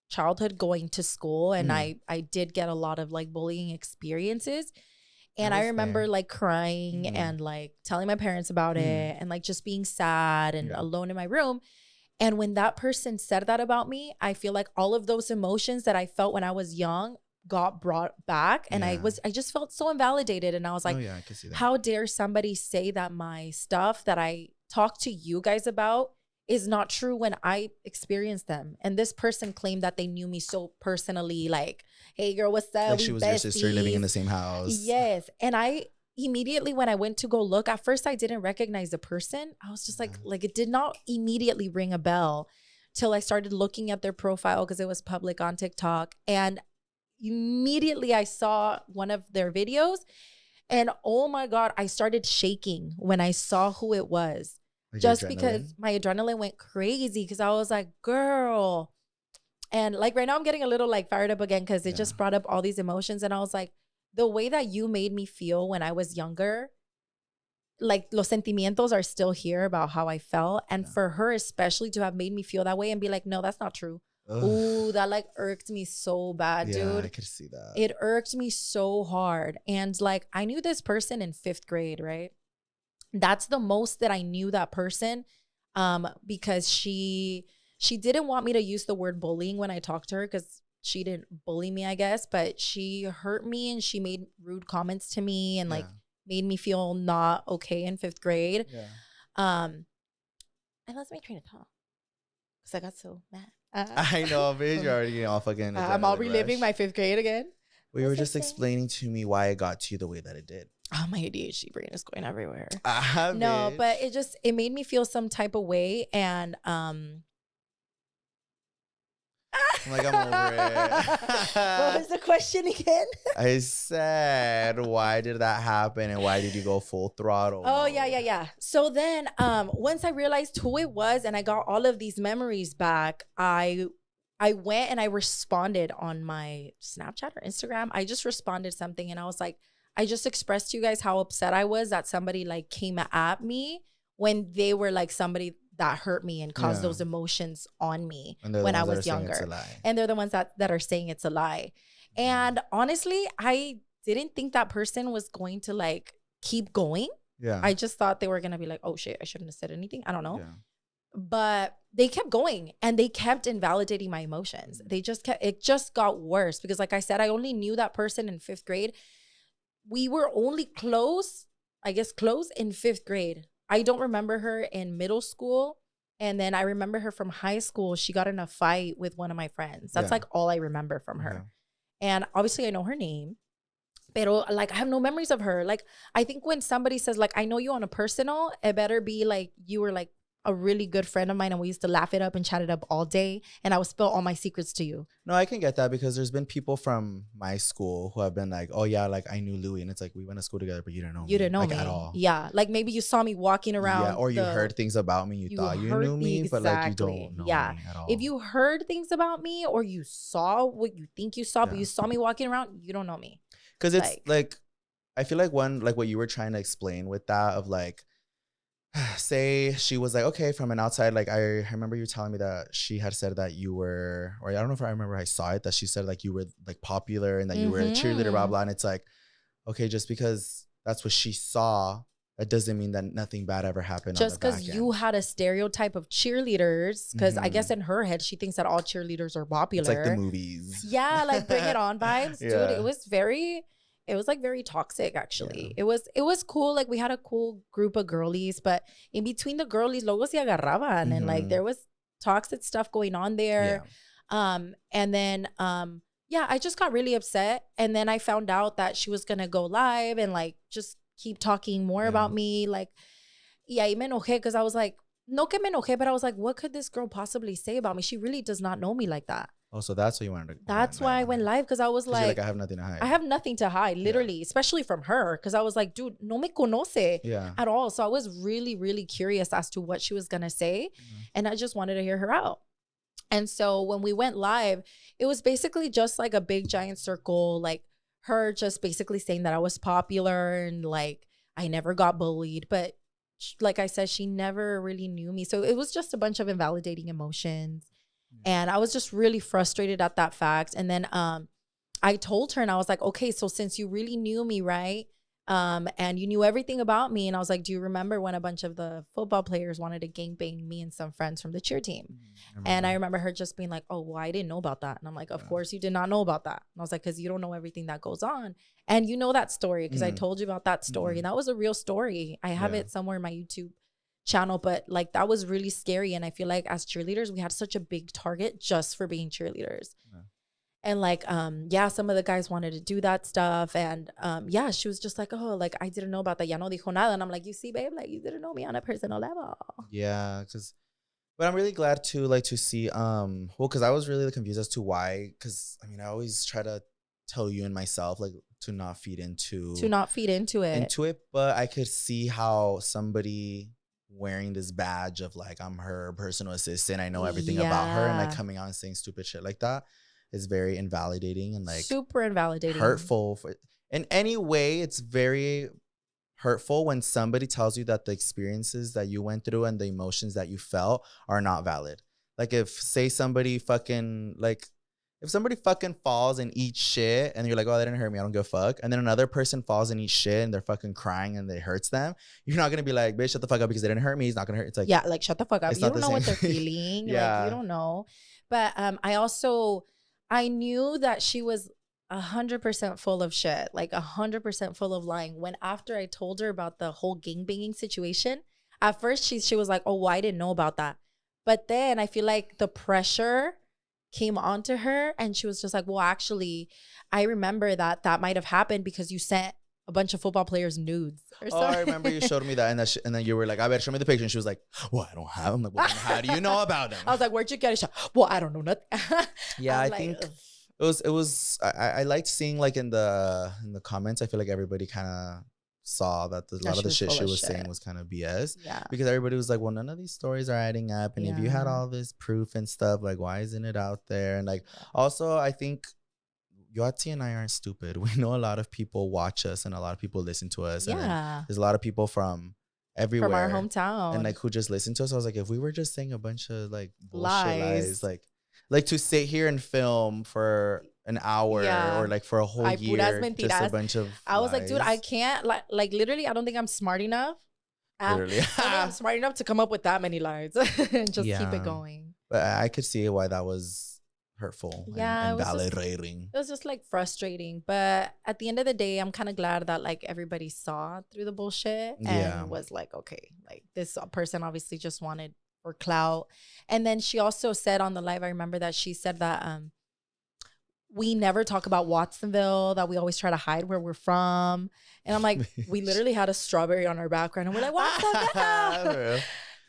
childhood going to school and I did get a lot of like bullying experiences. And I remember like crying and like telling my parents about it and like just being sad and alone in my room. And when that person said that about me, I feel like all of those emotions that I felt when I was young got brought back. And I just felt so invalidated. And I was like, I can see that. How dare somebody say that my stuff that I talked to you guys about is not true when I experienced them. And this person claimed that they knew me so personally, like, hey girl, what's up? Like she was your sister living in the same house. Yes. And I immediately, when I went to go look, at first I didn't recognize the person. I was just like it did not immediately ring a bell till I started looking at their profile because it was public on TikTok. And immediately I saw one of their videos and oh my God, I started shaking when I saw who it was. Just because my adrenaline went crazy because I was like, girl. And like right now I'm getting a little like fired up again because it just brought up all these emotions. And I was like, the way that you made me feel when I was younger, like los sentimientos are still here about how I felt. And for her especially to have made me feel that way and be like, no, that's not true. Ugh. Ooh, that like irked me so bad, dude. I could see that. It irked me so hard. And like I knew this person in 5th grade, right? That's the most that I knew that person because she didn't want me to use the word bullying when I talked to her because she didn't bully me, I guess, but she hurt me and she made rude comments to me and like made me feel not okay in 5th grade. Yeah. I lost my train of thought because I got so mad. I know, bitch. You're already getting all fucking. I'm all reliving my 5th grade again. Well, you were just explaining to me why it got to you the way that it did. Oh, my ADHD brain is going everywhere. No, but it made me feel some type of way. And I'm like, I'm over it. What was the question again? I said, why did that happen? And why did you go full throttle? Oh, yeah. So then once I realized who it was and I got all of these memories back, I went and I responded on my Snapchat or Instagram. I just responded something and I was like, I just expressed to you guys how upset I was that somebody like came at me when they were like somebody that hurt me and caused those emotions on me when I was younger. And they're the ones that are saying it's a lie. And honestly, I didn't think that person was going to like keep going. Yeah. I just thought they were going to be like, oh shit, I shouldn't have said anything. I don't know. Yeah. But they kept going and they kept invalidating my emotions. It just got worse because like I said, I only knew that person in 5th grade. We were only close in 5th grade. I don't remember her in middle school. And then I remember her from high school. She got in a fight with one of my friends. That's like all I remember from her. Yeah. And obviously I know her name. Pero like I have no memories of her. Like I think when somebody says like, I know you on a personal, it better be like you were like a really good friend of mine and we used to laugh it up and chat it up all day and I would spill all my secrets to you. No, I can get that because there's been people from my school who have been like, oh yeah, like I knew Louie and it's like we went to school together but you didn't know me. You didn't know me at all. Yeah, like maybe you saw me walking around. Yeah, or you heard things about me, you thought you knew me, but like you don't know me at all. If you heard things about me or you saw what you think you saw but you saw me walking around, you don't know me. Because it's like I feel like what you were trying to explain with that of like say she was like, okay, from an outside, like I remember you telling me that she had said that you were, or I don't know if I remember I saw it, that she said like you were like popular and that you were a cheerleader, blah, blah. And it's like, okay, just because that's what she saw, that doesn't mean that nothing bad ever happened. Just because you had a stereotype of cheerleaders, because I guess in her head, she thinks that all cheerleaders are popular. It's like the movies. Yeah, like Bring It On vibes. Dude, it was like very toxic actually. Yeah. It was cool. Like we had a cool group of girlies, but in between the girlies, luego se agarraban and like there was toxic stuff going on there. And then yeah, I just got really upset. And then I found out that she was gonna go live and like just keep talking more about me. Like, y ahí me enojé because I was like, no que me enojé, but I was like, what could this girl possibly say about me? She really does not know me like that. Oh, so that's why you wanted to. That's why I went live, because I was like, I have nothing to hide. I have nothing to hide, literally, especially from her. Because I was like, dude, no me conoce at all. So I was really, really curious as to what she was going to say. And I just wanted to hear her out. And so when we went live, it was basically just like a big giant circle, like her just basically saying that I was popular and like I never got bullied. But like I said, she never really knew me. So it was just a bunch of invalidating emotions. And I was just really frustrated at that fact. And then I told her, and I was like, okay, so since you really knew me, right? And you knew everything about me. And I was like, do you remember when a bunch of the football players wanted to gangbang me and some friends from the cheer team? I remember her just being like, oh, well, I didn't know about that. And I'm like, of course you did not know about that. And I was like, because you don't know everything that goes on. And you know that story because I told you about that story. And that was a real story. I have it somewhere in my YouTube channel, but like that was really scary. And I feel like as cheerleaders, we had such a big target just for being cheerleaders. And like some of the guys wanted to do that stuff. And she was just like, oh, like I didn't know about that. Ya no dijo nada. And I'm like, you see, babe, like you didn't know me on a personal level. Yeah, but I'm really glad to like to see because I was really confused as to why, because I mean I always try to tell you and myself like to not feed into it, but I could see how somebody wearing this badge of like I'm her personal assistant, I know everything about her, and like coming on and saying stupid shit like that is very invalidating and like super invalidating, hurtful in any way. It's very hurtful when somebody tells you that the experiences that you went through and the emotions that you felt are not valid. Like if somebody fucking falls and eats shit and you're like, oh, that didn't hurt me, I don't give a fuck. And then another person falls and eats shit and they're fucking crying and it hurts them. You're not going to be like, bitch, shut the fuck up because they didn't hurt me. It's not going to hurt. It's like, yeah, like shut the fuck up. You don't know what they're feeling. Like you don't know. But I knew that she was 100% full of shit, like 100% full of lying. When after I told her about the whole gangbanging situation, at first she was like, oh, well, I didn't know about that. But then I feel like the pressure came onto her and she was just like, well, actually, I remember that might have happened because you sent a bunch of football players nudes or something. I remember you showed me that and then you were like, I better show me the picture. And she was like, well, I don't have them. Like, well, then how do you know about them? I was like, where'd you get it? Well, I don't know nothing. Yeah, I think it was I liked seeing like in the comments, I feel like everybody kind of saw that a lot of the shit she was saying was kind of BS. Yeah. Because everybody was like, well, none of these stories are adding up. And if you had all this proof and stuff, like, why isn't it out there? And like, also, I think Yoatzi and I aren't stupid. We know a lot of people watch us and a lot of people listen to us. Yeah. And there's a lot of people from everywhere. From our hometown. And like who just listen to us. I was like, if we were just saying a bunch of like bullshit lies like to sit here and film for an hour or like for a whole year, just a bunch of I was like, dude, I can't like literally, I don't think I'm smart enough. Literally. I'm smart enough to come up with that many lies and just keep it going. But I could see why that was hurtful and validating. It was just like frustrating. But at the end of the day, I'm kind of glad that like everybody saw through the bullshit and was like, okay, like this person obviously just wanted for clout. And then she also said on the live, I remember that she said that we never talk about Watsonville, that we always try to hide where we're from. And I'm like, we literally had a strawberry on our background and we're like, Watsonville.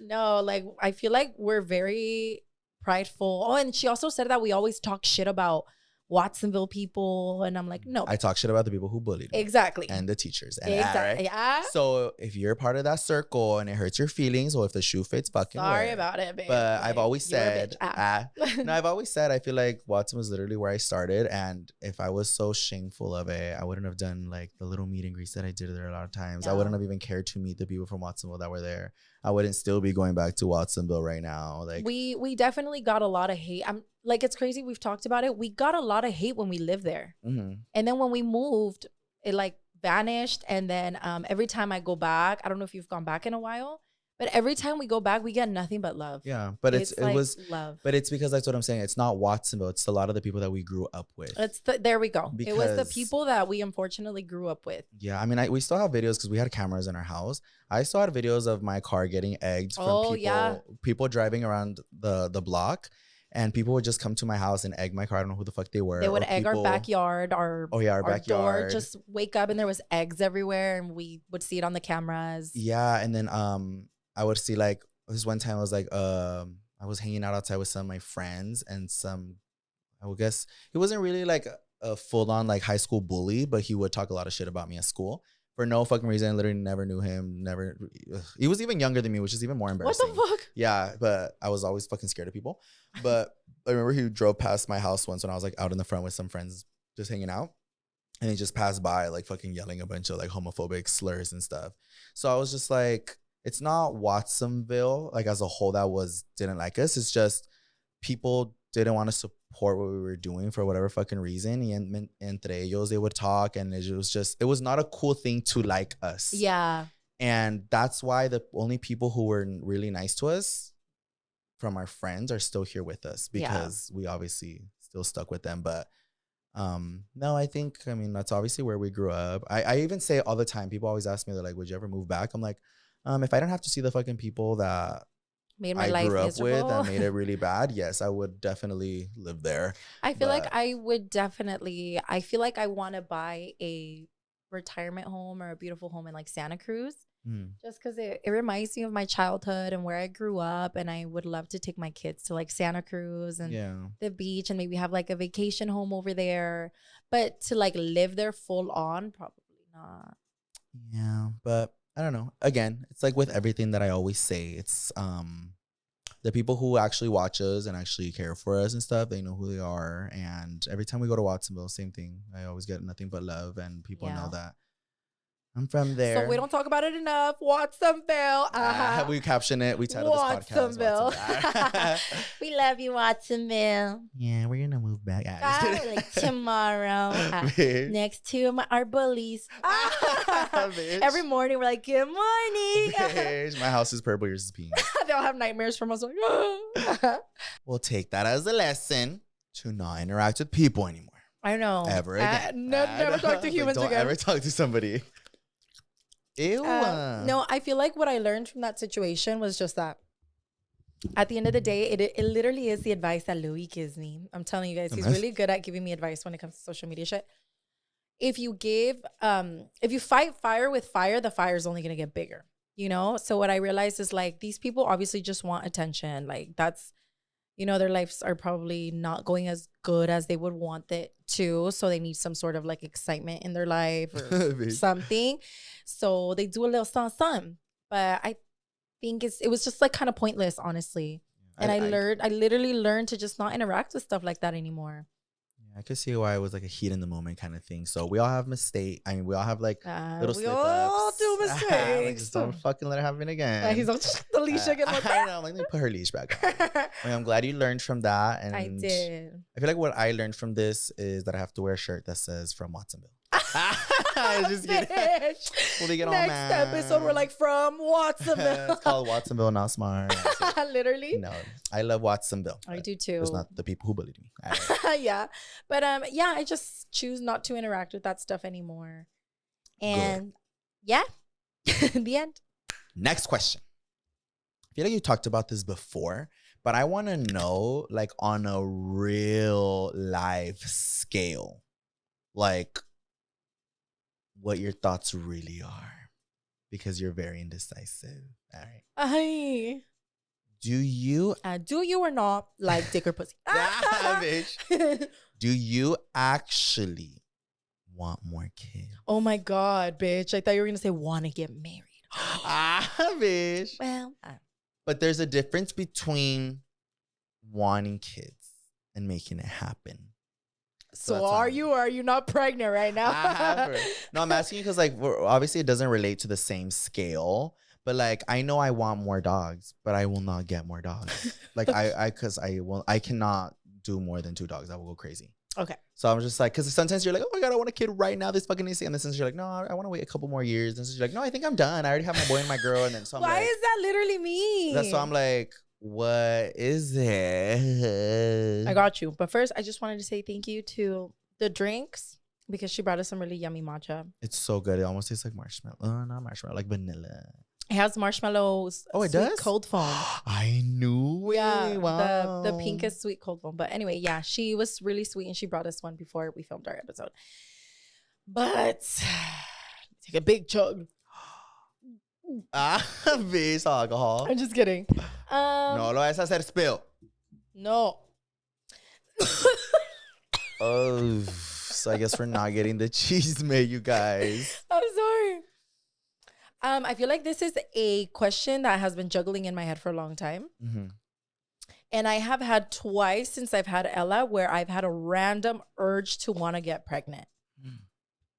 No, like I feel like we're very prideful. Oh, and she also said that we always talk shit about Watsonville people. And I'm like, no. I talk shit about the people who bullied me. Exactly. And the teachers. And right? Yeah. So if you're part of that circle and it hurts your feelings, or if the shoe fits, fucking sorry about it, babe. But like, I've always said, I've always said, I feel like Watson was literally where I started. And if I was so shameful of it, I wouldn't have done like the little meet and greets that I did there a lot of times. I wouldn't have even cared to meet the people from Watsonville that were there. I wouldn't still be going back to Watsonville right now. Like we definitely got a lot of hate. I'm like, it's crazy. We've talked about it. We got a lot of hate when we lived there. And then when we moved, it like vanished. And then every time I go back, I don't know if you've gone back in a while, But every time we go back, we get nothing but love. Yeah, but it like was love. But it's because that's what I'm saying. It's not Watsonville. It's a lot of the people that we grew up with. There we go. It was the Because- people that we unfortunately grew up with. Yeah, I mean, we still have videos because we had cameras in our house. I still had videos of my car getting egged from people driving around the block, and people would just come to my house and egg my car. I don't know who the fuck they were. They would egg our backyard, our backyard door. Just wake up and there was eggs everywhere, and we would see it on the cameras. Yeah, and then I would see like this one time I was like I was hanging out outside with some of my friends and I would guess he wasn't really like a full on like high school bully, but he would talk a lot of shit about me at school for no fucking reason. I literally never knew him. He was even younger than me, which is even more embarrassing. What the fuck? Yeah, but I was always fucking scared of people. But I remember he drove past my house once when I was like out in the front with some friends just hanging out. And he just passed by like fucking yelling a bunch of like homophobic slurs and stuff. So I was just like, it's not Watsonville like as a whole that didn't like us. It's just people didn't want to support what we were doing for whatever fucking reason. And entre ellos, they would talk, and it was not a cool thing to like us. Yeah. And that's why the only people who were really nice to us from our friends are still here with us, because we obviously still stuck with them. But no, I mean, that's obviously where we grew up. I even say it all the time. People always ask me, they're like, would you ever move back? I'm like, if I don't have to see the fucking people that made my life grew up miserable with that made it really bad, yes, I would definitely live there. I feel like I feel like I want to buy a retirement home or a beautiful home in like Santa Cruz. Just because it reminds me of my childhood and where I grew up, and I would love to take my kids to like Santa Cruz and the beach, and maybe have like a vacation home over there. But to like live there full on, probably not. Yeah, but I don't know. Again, it's like with everything that I always say, it's the people who actually watch us and actually care for us and stuff, they know who they are. And every time we go to Watsonville, same thing. I always get nothing but love, and people know that I'm from there. So we don't talk about it enough. Watsonville. We caption it. We title this podcast Watsonville. We love you, Watsonville. Yeah, we're gonna move back. Like tomorrow. Next to our bullies. Every morning we're like, good morning. Bitch, my house is purple, yours is pink. They'll have nightmares from us. Like, we'll take that as a lesson to not interact with people anymore. I know. Ever again. Never talk to humans again. Don't ever talk to somebody. Ew. No, I feel like what I learned from that situation was just that at the end of the day, it literally is the advice that Louie gives me. I'm telling you guys, he's really good at giving me advice when it comes to social media shit. If you fight fire with fire, the fire is only going to get bigger, you know? So what I realized is like, these people obviously just want attention. Like that's, you know, their lives are probably not going as good as they would want it to. So they need some sort of like excitement in their life or something. So they do a little something. But I think it was just like kind of pointless, honestly. And I literally learned to just not interact with stuff like that anymore. I could see why it was like a heat in the moment kind of thing. So we all have mistakes. I mean, we all have like little slip ups. We all do mistakes. Like, just don't fucking let it happen again. He's on the leash again. Like, I know. Let me put her leash back on. I mean, I'm glad you learned from that. And I did. I feel like what I learned from this is that I have to wear a shirt that says from Watsonville. Just kidding. Well, they get all mad. Next episode, we're like from Watsonville. It's called Watsonville, not smart. Literally. No, I love Watsonville. I do too. It's not the people who bullied me. Yeah, but yeah, I just choose not to interact with that stuff anymore. And yeah, the end. Next question. I feel like you talked about this before, but I want to know, like, on a real life scale, like, what your thoughts really are, because you're very indecisive. All right. Do you or not like dick or pussy? Bitch. Do you actually want more kids? Oh my God, bitch. I thought you were going to say want to get married. Bitch. Well, but there's a difference between wanting kids and making it happen. So are you or are you not pregnant right now? No, I'm asking you because like obviously it doesn't relate to the same scale. But like I know I want more dogs, but I will not get more dogs. Like I cannot do more than 2 dogs. I will go crazy. Okay. So I'm just like, because sometimes you're like, oh my God, I want a kid right now, this fucking instant. And then since you're like, no, I want to wait a couple more years. And since you're like, no, I think I'm done. I already have my boy and my girl. And then so I'm Why like, is that literally me? that's so I'm like, what is it? I got you. But first, I just wanted to say thank you to the drinks because she brought us some really yummy matcha. It's so good. It almost tastes like marshmallow. Not marshmallow, like vanilla. It has marshmallows. Oh, it does? Cold foam. I knew it. Yeah, Wow. the pinkest sweet cold foam. But anyway, yeah, she was really sweet and she brought us one before we filmed our episode. But take a big chug. Base alcohol. I'm just kidding. No lo vas a hacer spill. No. Oh, so I guess we're not getting the chisme, you guys. I'm sorry. I feel like this is a question that has been juggling in my head for a long time. Mm-hmm. And I have had twice since I've had Ella where I've had a random urge to want to get pregnant.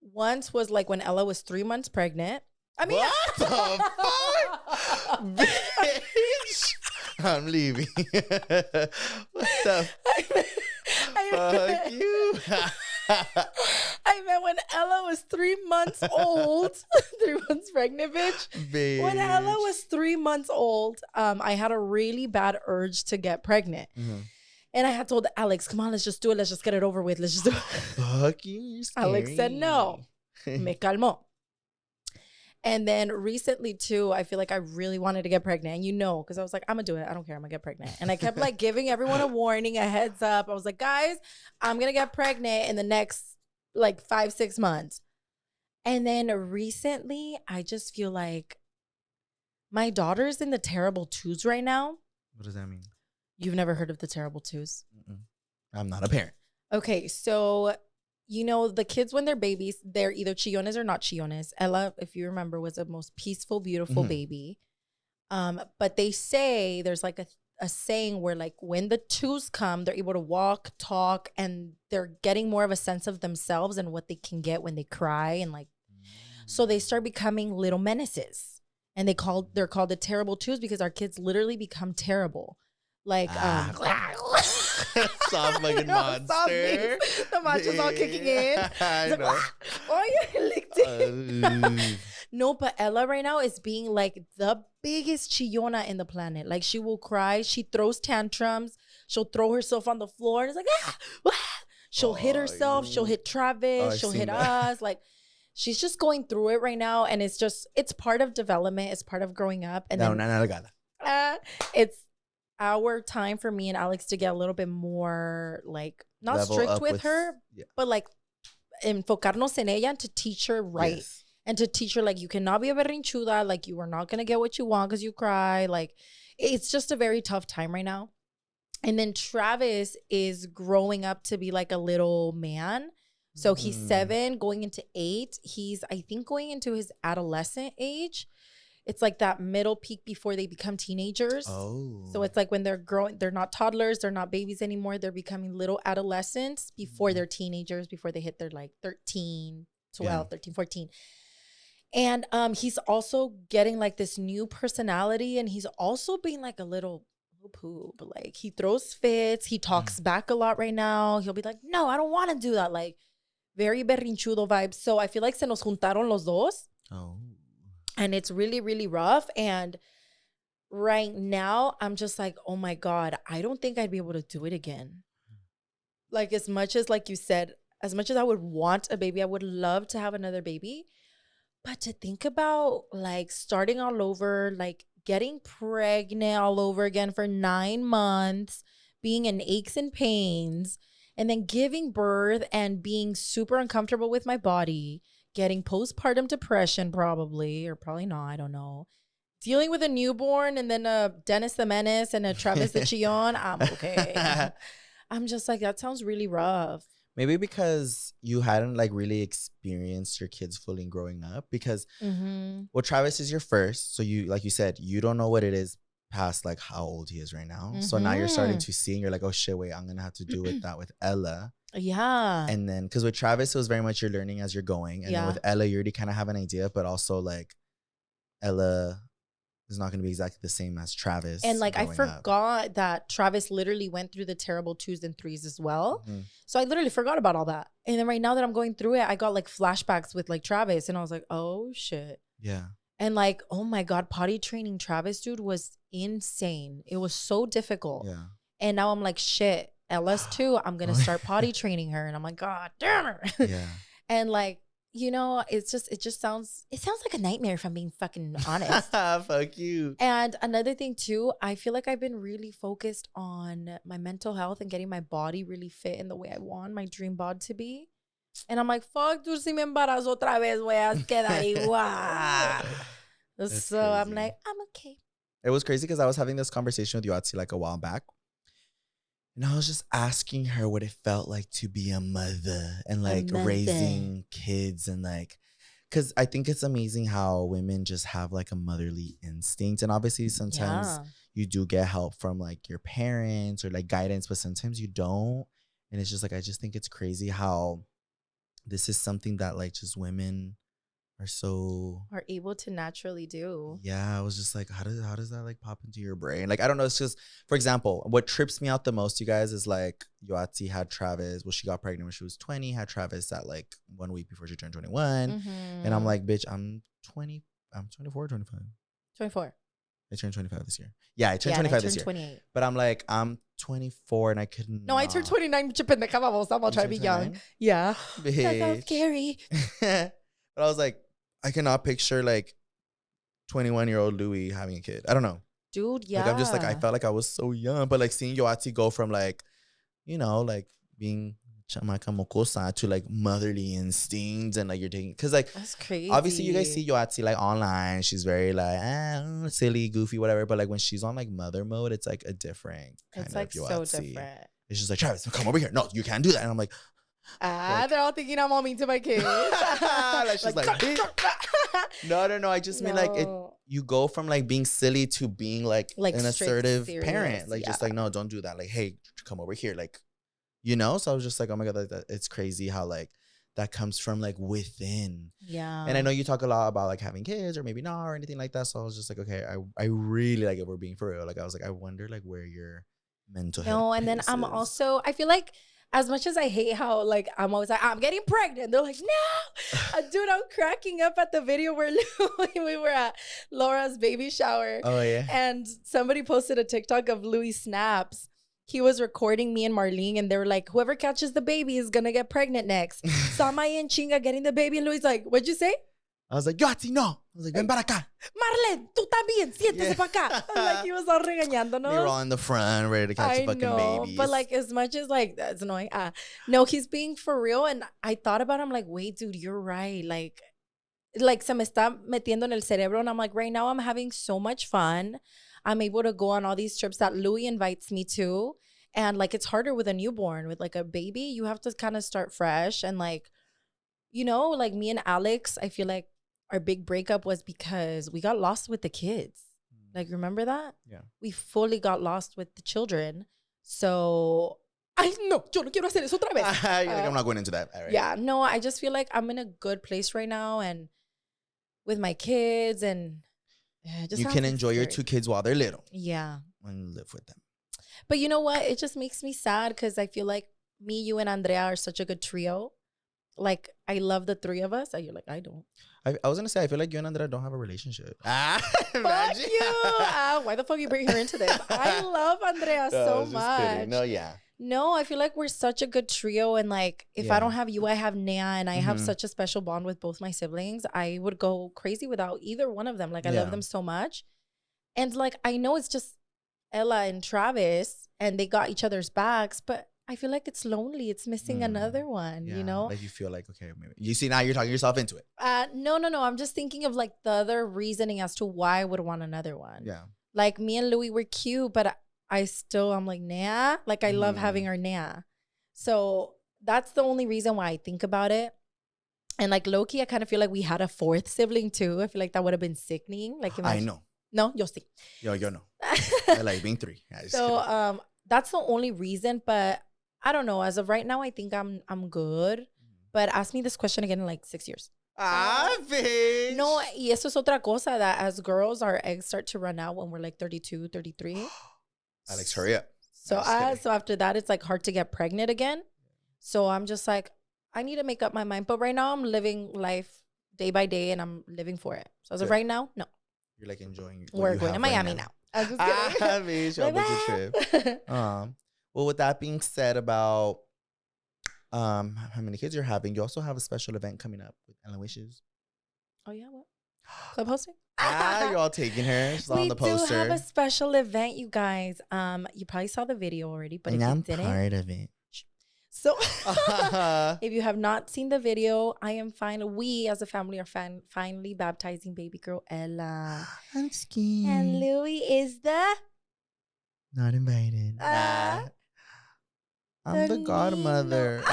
Once was like when Ella was 3 months pregnant. I mean, what the fuck? Bitch. I'm leaving. What the fuck you? I meant when Ella was 3 months old. 3 months pregnant, bitch. When Ella was 3 months old, I had a really bad urge to get pregnant. Mm-hmm. And I had told Alex, come on, let's just do it. Let's just get it over with. Let's just do it. Fuck you. Alex said no. Me calmó. And then recently too, I feel like I really wanted to get pregnant. And because I was like, I'm gonna do it. I don't care. I'm gonna get pregnant. And I kept like giving everyone a warning, a heads up. I was like, guys, I'm gonna get pregnant in the next like 5-6 months. And then recently, I just feel like my daughter's in the terrible twos right now. What does that mean? You've never heard of the terrible twos? Mm-mm. I'm not a parent. Okay, so the kids when they're babies, they're either chillones or not chillones. Ella, if you remember, was the most peaceful, beautiful baby. But they say there's like a saying where like when the twos come, they're able to walk, talk, and they're getting more of a sense of themselves and what they can get when they cry and like. So they start becoming little menaces, and they're called the terrible twos because our kids literally become terrible. Like soft fucking monster. The macho's all kicking in. I like, know. Oh, you licked it. No, but Ella right now is being like the biggest chillona in the planet. Like she will cry. She throws tantrums. She'll throw herself on the floor and it's like, she'll hit herself. She'll hit Travis. She'll hit us. Like she's just going through it right now. And it's part of development. It's part of growing up. And it's our time for me and Alex to get a little bit more like not level strict with her, but like enfocarnos en ella and to teach her right. Yes. And to teach her like you cannot be a berrinchuda, like you are not gonna get what you want because you cry. Like it's just a very tough time right now. And then Travis is growing up to be like a little man. So he's 7 going into 8. He's I think going into his adolescent age. It's like that middle peak before they become teenagers. Oh. So it's like when they're growing, they're not toddlers, they're not babies anymore. They're becoming little adolescents before they're teenagers, before they hit their like 13, 12, 13, 14. And he's also getting like this new personality and he's also being like a little poop. Like he throws fits. He talks back a lot right now. He'll be like, no, I don't want to do that. Like very berrinchudo vibes. So I feel like se nos juntaron los dos. Oh. And it's really, really rough. And right now, I'm just like, oh my God, I don't think I'd be able to do it again. Like as much as, like you said, as much as I would want a baby, I would love to have another baby. But to think about like starting all over, like getting pregnant all over again for 9 months, being in aches and pains, and then giving birth and being super uncomfortable with my body, getting postpartum depression probably, or probably not, I don't know. Dealing with a newborn and then a Dennis the Menace and a Travis the Chillon, I'm okay. I'm just like, that sounds really rough. Maybe because you hadn't like really experienced your kids fully growing up because well, Travis is your first. So you, like you said, you don't know what it is past like how old he is right now. So now you're starting to see and you're like, oh shit, wait, I'm going to have to do with that with Ella. Yeah. And then, because with Travis, it was very much you're learning as you're going. And then with Ella, you already kind of have an idea, but also like Ella is not going to be exactly the same as Travis. And like, I growing up. forgot that Travis literally went through the terrible 2s and 3s as well. So I literally forgot about all that. And then right now that I'm going through it, I got like flashbacks with like Travis, and I was like, oh shit. Yeah. And like, oh my God, potty training Travis, dude, was insane. It was so difficult. Yeah. And now I'm like, shit, LS2, I'm going to start potty training her. And I'm like, God damn her. Yeah. And like, you know, it sounds like a nightmare if I'm being fucking honest. Fuck you. And another thing too, I feel like I've been really focused on my mental health and getting my body really fit in the way I want my dream bod to be. And I'm like, fuck, tú si me embarazo otra vez, voy a quedar igual. So crazy. I'm like, I'm okay. It was crazy because I was having this conversation with Yoatzi like a while back. And I was just asking her what it felt like to be a mother and like raising kids and like, because I think it's amazing how women just have like a motherly instinct. And obviously sometimes you do get help from like your parents or like guidance, but sometimes you don't. And it's just like, I just think it's crazy how this is something that like just women are able to naturally do. Yeah, I was just like, how does that like pop into your brain? Like, I don't know. It's just, for example, what trips me out the most, you guys, is like Yoatzi had Travis. Well, she got pregnant when she was 20, had Travis at like 1 week before she turned 21. And I'm like, bitch, I'm 24, 25. 24. I turned 25 this year. Yeah, I turned 25 this year. 28. But I'm like, I'm 24 and I couldn't. No, I turned 29. I'm trying to be young. Yeah. That sounds scary. But I was like, I cannot picture like 21-year-old Louie having a kid. I don't know. Dude, yeah. Like, I'm just like, I felt like I was so young. But like seeing Yoatzi go from like, you know, like being chamaca mocosa to like motherly instincts and like you're taking, because like that's crazy. Obviously you guys see Yoatzi like online, she's very like silly, goofy, whatever, but like when she's on like mother mode, it's like a different kind of like Yoatzi. So different. It's just like, Travis, come over here. No, you can't do that. And I'm like, they're all thinking I'm all mean to my kids. Like she's like no, I just mean like you go from like being silly to being like an assertive serious parent, like just like, no, don't do that, like, hey, come over here, like, you know. So I was just like, oh my God, that it's crazy how like that comes from like within. Yeah. And I know you talk a lot about like having kids or maybe not or anything like that, so I was just like, okay, I really, like, if we're being for real, like I was like, I wonder like where your mental health and then I'm also, I feel like as much as I hate how like I'm always like, I'm getting pregnant, they're like, no. Dude, I'm cracking up at the video where we were at Laura's baby shower. Oh yeah. And somebody posted a TikTok of Louie snaps. He was recording me and Marlene, and they were like, whoever catches the baby is gonna get pregnant next. So I'm ahí en chinga getting the baby, and Louie's like, what'd you say? I was like, Yoatzi, no. I was like, ven para acá. Marlene, tú también, siéntese para acá. Like, he was all regañándonos. We were all in the front, ready to catch the fucking babies. But like, as much as like, that's annoying. No, he's being for real. And I thought about him like, wait, dude, you're right. Like se me está metiendo en el cerebro. And I'm like, right now I'm having so much fun. I'm able to go on all these trips that Louie invites me to. And like, it's harder with a newborn. With like a baby, you have to kind of start fresh. And like, you know, like me and Alex, I feel like our big breakup was because we got lost with the kids. Like, remember that? Yeah. We fully got lost with the children. So, yo no quiero hacer eso otra vez. Like, I'm not going into that. All right. Yeah, no, I just feel like I'm in a good place right now and with my kids, and you can enjoy your 2 kids while they're little. Yeah. And live with them. But you know what? It just makes me sad because I feel like me, you, and Andrea are such a good trio. Like, I love the 3 of us. And you're like, I don't. I was going to say, I feel like you and Andrea don't have a relationship. Fuck you. Why the fuck you bring her into this? I love Andrea so much. Kidding. No, yeah. No, I feel like we're such a good trio. And like, if I don't have you, I have Nea. And I have such a special bond with both my siblings. I would go crazy without either one of them. Like, I love them so much. And like, I know it's just Ella and Travis. And they got each other's backs. But I feel like it's lonely. It's missing another one, you know? Like, you feel like, okay, maybe. You see, now you're talking yourself into it. No. I'm just thinking of like the other reasoning as to why I would want another one. Yeah. Like, me and Louie were cute, but I'm like, Nea. Like, I love having our Nea. So that's the only reason why I think about it. And like, low-key, I kind of feel like we had a 4th sibling too. I feel like that would have been sickening. Like, imagine. I know. No, yo sí. Yo no. I like being 3. So that's the only reason, but I don't know. As of right now, I think I'm good. But ask me this question again in like 6 years. bitch. No, y eso es otra cosa, that as girls, our eggs start to run out when we're like 32, 33. Alex, hurry up. So after that, it's like hard to get pregnant again. So I'm just like, I need to make up my mind. But right now, I'm living life day by day, and I'm living for it. So as of right now, no. You're like enjoying. We're going to Miami now. I'm just kidding. Bitch, y'all booked a trip. Well, with that being said, about how many kids you're having, you also have a special event coming up with Ellen Wishes. Oh yeah, what? Club hosting? You're all taking her. She's on the poster. We do have a special event, you guys. You probably saw the video already, but if you didn't, part of it. So if you have not seen the video, we as a family are finally baptizing baby girl Ella. I'm scared. And Louie is not invited. I'm the godmother.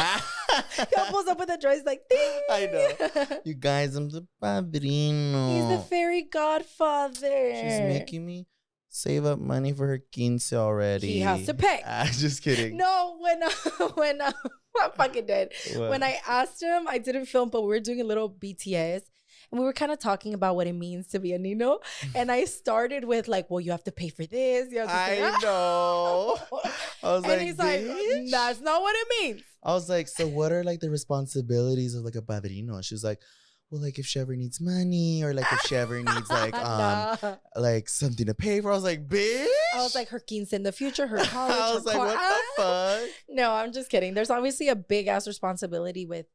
He pulls up with a dress like, ding. I know. You guys, I'm the padrino. He's the fairy godfather. She's making me save up money for her quince already. He has to pay. Just kidding. No, when I'm fucking dead. What? When I asked him, I didn't film, but we were doing a little BTS. And we were kind of talking about what it means to be a Nino. And I started with like, well, you have to pay for this. You have to pay I know. I was and he's like, that's not what it means. I was like, so what are like the responsibilities of like a padrino? And she was like, well, like if she ever needs money, or like if she ever needs like like something to pay for. I was like, bitch. I was like, her quince in the future, her college. I was like, what the fuck? No, I'm just kidding. There's obviously a big ass responsibility with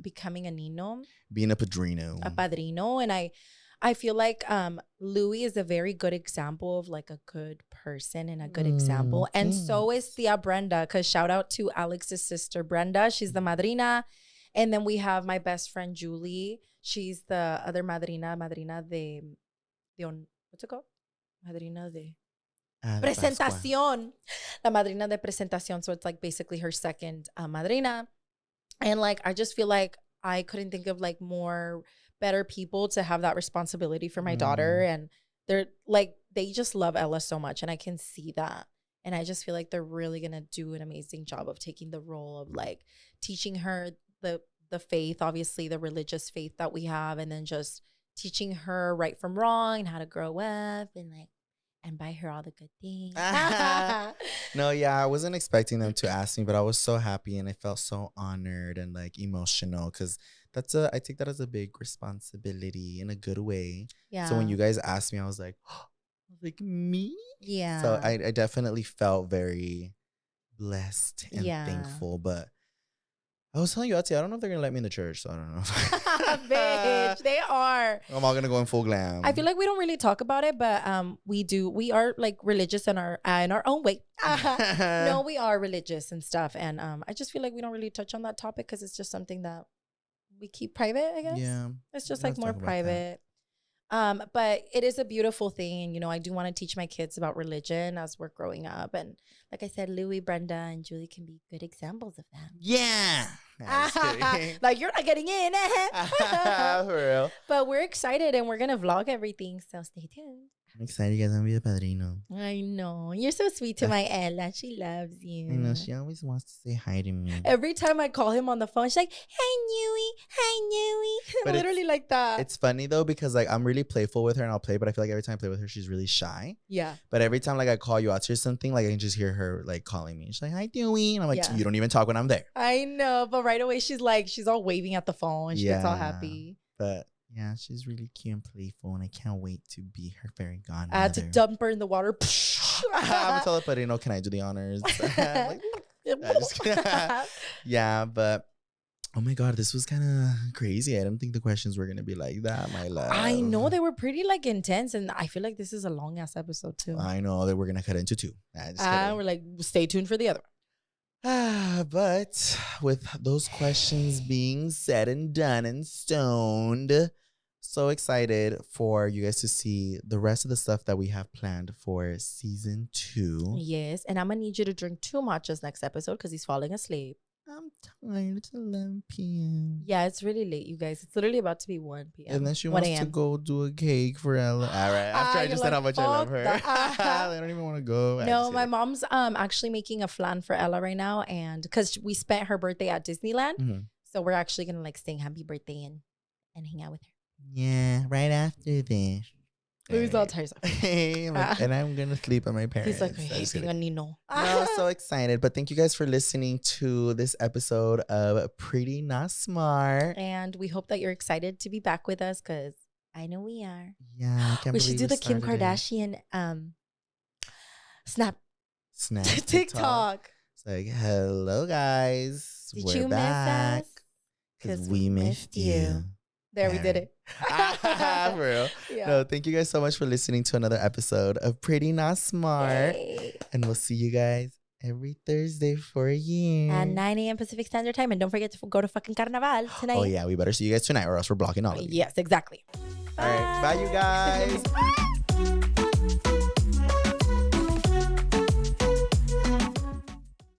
becoming a Nino. Being a padrino. A padrino. And I feel like Louie is a very good example of like a good person and a good example. And so is Tia Brenda, because shout out to Alex's sister Brenda. She's the madrina. And then we have my best friend Julie. She's the other madrina de what's it called? Madrina de presentación. La madrina de presentación. So it's like basically her second madrina. And like, I just feel like I couldn't think of like better people to have that responsibility for my daughter. And they're like, they just love Ella so much. And I can see that. And I just feel like they're really going to do an amazing job of taking the role of like teaching her the faith, obviously the religious faith that we have. And then just teaching her right from wrong and how to grow up and buy her all the good things. No, yeah, I wasn't expecting them to ask me, but I was so happy and I felt so honored and like emotional, because I take that as a big responsibility in a good way. Yeah. So when you guys asked me, I was like, me? Yeah. So I definitely felt very blessed and thankful. But I was telling Yoatzi, I don't know if they're going to let me in the church, so I don't know. Bitch, they are. I'm all going to go in full glam. I feel like we don't really talk about it, but we do. We are like religious in our own way. No, we are religious and stuff. And I just feel like we don't really touch on that topic because it's just something that we keep private, I guess. Yeah. It's just like more private. But it is a beautiful thing. You know, I do want to teach my kids about religion as we're growing up. And like I said, Louie, Brenda, and Julie can be good examples of that. Yeah. Like, you're not getting in. For real. But we're excited and we're going to vlog everything. So stay tuned. I'm excited you guys want to be a padrino. I know. You're so sweet to my Ella. She loves you. I know. She always wants to say hi to me. Every time I call him on the phone, she's like, hi, Louie. Hi, Louie. Literally like that. It's funny, though, because like I'm really playful with her and I'll play, but I feel like every time I play with her, she's really shy. Yeah. But every time like I call Yoatzi or something, like I can just hear her like calling me. She's like, hi, Dewey. And I'm like, you don't even talk when I'm there. I know. But right away, she's all waving at the phone. She gets all happy. But yeah, she's really cute and playful, and I can't wait to be her fairy godmother. I had to dump her in the water. I'm gonna tell the padrino, can I do the honors? Like, yeah, but oh my god, this was kind of crazy. I didn't think the questions were gonna be like that, my love. I know, they were pretty like intense, and I feel like this is a long ass episode too. I know that we're gonna cut into two. We're like, stay tuned for the other one. But with those questions being said and done and stoned, so excited for you guys to see the rest of the stuff that we have planned for season 2. Yes, and I'm gonna need you to drink 2 matchas next episode because he's falling asleep. I'm tired. It's 11 p.m. Yeah, it's really late, you guys. It's literally about to be 1 p.m. And then she wants to go do a cake for Ella. All right. After I just said how much I love her. I don't even want to go. No, my mom's actually making a flan for Ella right now. And because we spent her birthday at Disneyland. Mm-hmm. So we're actually going to like sing happy birthday and hang out with her. Yeah, right after this. Louie's all tired. And I'm going to sleep on my parents. He's like, I hate being a Nino. No, so excited. But thank you guys for listening to this episode of Pretty Not Smart. And we hope that you're excited to be back with us because I know we are. Yeah, We should do the Kim Kardashian Snap TikTok. It's like, hello guys. Did We're you back. miss us? Because we missed you. There, we did it. For real. Yeah. No, thank you guys so much for listening to another episode of Pretty Not Smart. Yay. And we'll see you guys every Thursday for a year. At 9 a.m. Pacific Standard Time. And don't forget to go to fucking Carnaval tonight. Oh, yeah. We better see you guys tonight or else we're blocking all of you. Yes, exactly. All right. Bye, you guys.